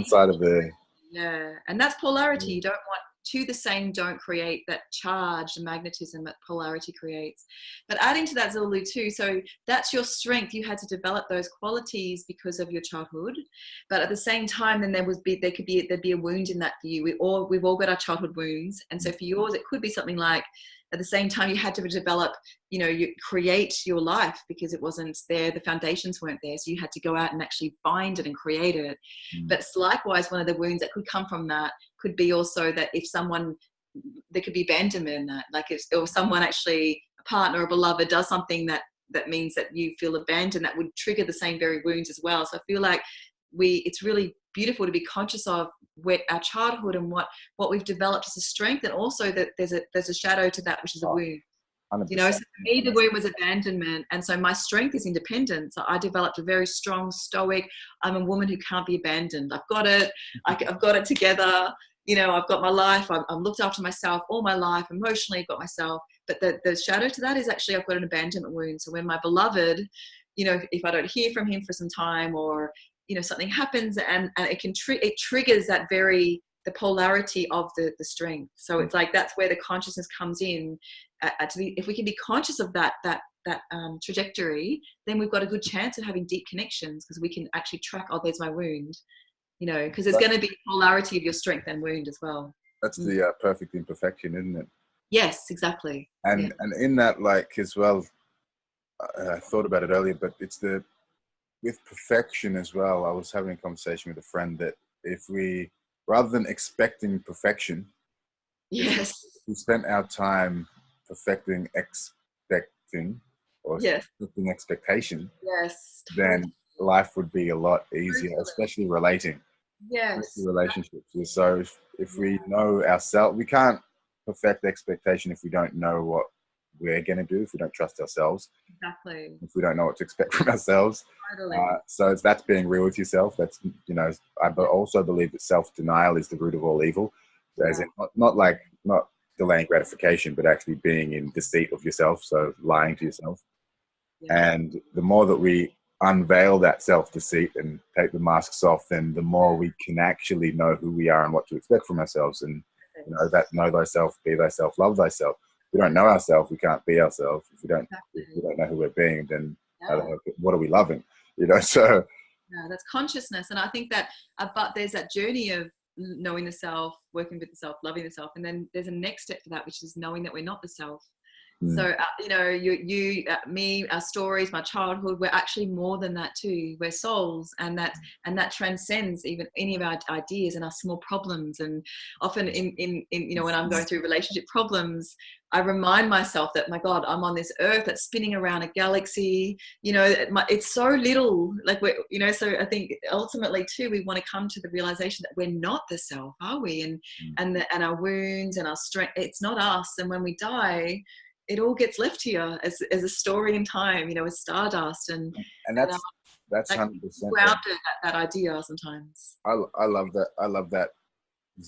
side of the... Yeah, and that's polarity. You don't want two the same don't create that charge, the magnetism that polarity creates. But adding to that, Zulu too, so that's your strength. You had to develop those qualities because of your childhood, but at the same time, then there'd be a wound in that for you. We've all got our childhood wounds, and so for yours, it could be something like, at the same time, you had to develop, you create your life because it wasn't there, the foundations weren't there, so you had to go out and actually find it and create it. But likewise, one of the wounds that could come from that could be also that if someone, there could be abandonment in that, like or someone actually, a partner or beloved does something that means that you feel abandoned, that would trigger the same very wounds as well. So I feel like it's really beautiful to be conscious of our childhood and what we've developed as a strength, and also that there's a shadow to that, which is a wound. 100%. So for me, the wound was abandonment, and so my strength is independence. So I developed a very strong, stoic, I'm a woman who can't be abandoned. I've got it. I've got it together. I've got my life. I'm looked after myself all my life. Emotionally, I've got myself. But the shadow to that is actually I've got an abandonment wound. So when my beloved, if I don't hear from him for some time, or something happens, and it triggers that the polarity of the strength. So it's like, that's where the consciousness comes in. If we can be conscious of that trajectory, then we've got a good chance of having deep connections, because we can actually track, oh, there's my wound, because there's going to be polarity of your strength and wound as well. That's the perfect imperfection, isn't it? Yes, exactly. And in that, like, as well, I thought about it earlier, but it's with perfection as well. I was having a conversation with a friend that if we, rather than expecting perfection, yes, we spent our time perfecting expecting, or expecting expectation, then life would be a lot easier, especially relating. Especially relationships. So if we know ourselves, we can't perfect expectation if we don't know what we're going to do, if we don't trust ourselves, if we don't know what to expect from ourselves. So that's being real with yourself. That's, I also believe that self-denial is the root of all evil, as in not delaying gratification, but actually being in deceit of yourself, so lying to yourself. And the more that we unveil that self-deceit and take the masks off, then the more we can actually know who we are and what to expect from ourselves. And that know thyself, be thyself, love thyself. If we don't know ourselves, we can't be ourselves. If we don't know who we're being, then what are we loving? So that's consciousness. And I think that but there's that journey of knowing the self, working with the self, loving the self, and then there's a next step for that, which is knowing that we're not the self. So you me, our stories, my childhood, we're actually more than that too. We're souls, and that transcends even any of our ideas and our small problems. And often in when I'm going through relationship problems, I remind myself that, my God, I'm on this earth that's spinning around a galaxy. It's so little, like so I think ultimately too, we want to come to the realization that we're not the self, are we? And our wounds and our strength, it's not us. And when we die, it all gets left here as a story in time, as stardust, and that's 100% grounded that idea sometimes. I love that. I love that.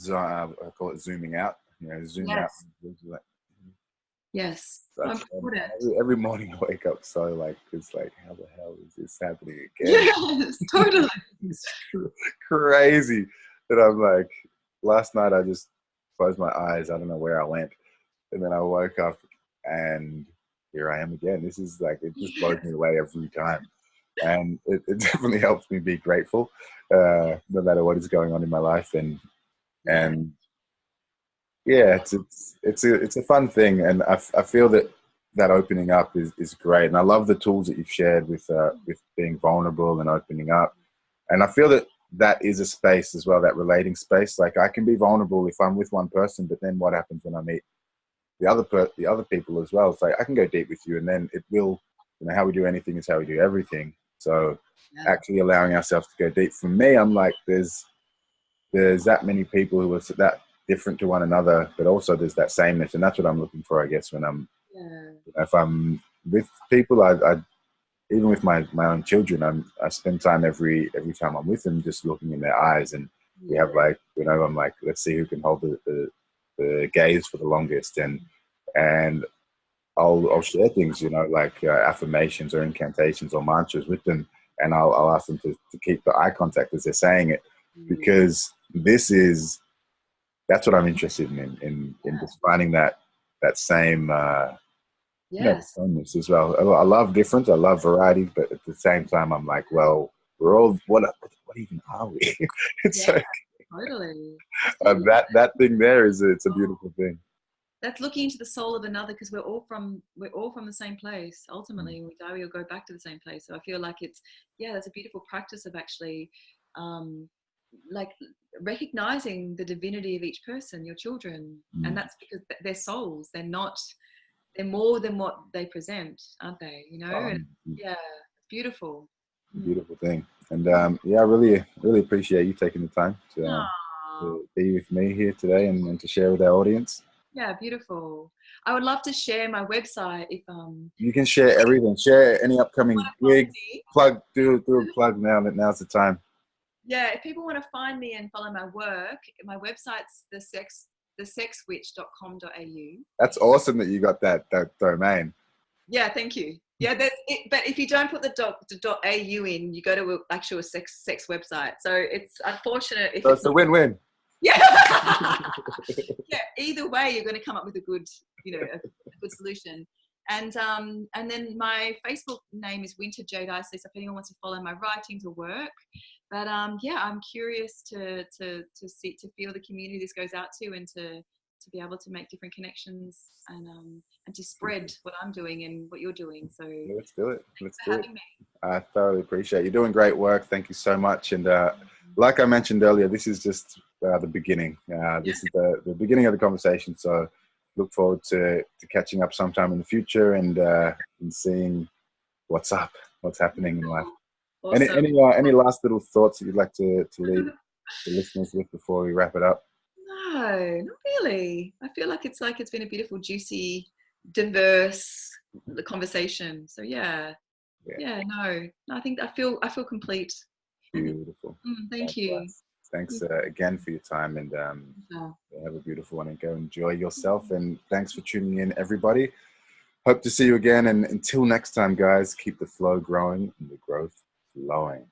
I call it zooming out. Zoom out. Yes. Every morning I wake up it's like, how the hell is this happening again? Yes, totally. It's crazy that I'm like, last night I just closed my eyes. I don't know where I went, and then I woke up. And here I am again. This is like, it just blows me away every time. And it definitely helps me be grateful, no matter what is going on in my life. And yeah, it's a fun thing. And I feel that opening up is great. And I love the tools that you've shared with being vulnerable and opening up. And I feel that is a space as well, that relating space. Like, I can be vulnerable if I'm with one person, but then what happens when I meet the other people as well? It's like, I can go deep with you, and then it will, how we do anything is how we do everything. So actually allowing ourselves to go deep. For me, I'm like, there's that many people who are that different to one another, but also there's that sameness, and that's what I'm looking for, I guess, when I'm if I'm with people. I even with my own children, I spend time every time I'm with them just looking in their eyes, and we have I'm like, let's see who can hold the gaze for the longest, and I'll share things, like affirmations or incantations or mantras with them, and I'll ask them to keep the eye contact as they're saying it, because this is That's what I'm interested in just finding that same the Yes. sameness as well. I love difference, I love variety, but at the same time I'm like, well, we're all what even are we? It's Yeah, like totally. It's beautiful. that thing there is it's a beautiful thing. That's looking into the soul of another, because we're all from the same place. Ultimately, when we die, we'll go back to the same place. So I feel like that's a beautiful practice of actually, like recognizing the divinity of each person, your children, and that's because they're souls. They're more than what they present, aren't they? Yeah, it's beautiful. Beautiful thing. And yeah, I really appreciate you taking the time Aww. to be with me here today and to share with our audience. Yeah, beautiful. I would love to share my website if You can share everything. Share any upcoming gigs. me. Plug, do a plug now. Now's the time. Yeah, if people want to find me and follow my work, my website's thesexwitch.com.au. That's awesome that you got that domain. Yeah, thank you. Yeah, that's it. But if you don't put the .au in, you go to an actual sex website. So it's unfortunate if So it's a win-win. Yeah. Yeah. Either way, you're going to come up with a good solution. And then my Facebook name is Winter Jade Isley. So if anyone wants to follow my writings or work, but yeah, I'm curious to feel the community this goes out to, and to be able to make different connections, and to spread what I'm doing and what you're doing. So yeah, let's do it. Thanks for having me. I thoroughly appreciate it. You're doing great work. Thank you so much. And like I mentioned earlier, this is just the beginning. This is the beginning of the conversation. So look forward to catching up sometime in the future and seeing what's happening in life. Awesome. Any last little thoughts that you'd like to leave the listeners with before we wrap it up? No, not really. I feel like it's been a beautiful, juicy, diverse conversation. So yeah. No, I think I feel complete. Beautiful. Thank you. Thanks again for your time, and have a beautiful one, and go enjoy yourself. And thanks for tuning in, everybody. Hope to see you again. And until next time, guys, keep the flow growing and the growth flowing.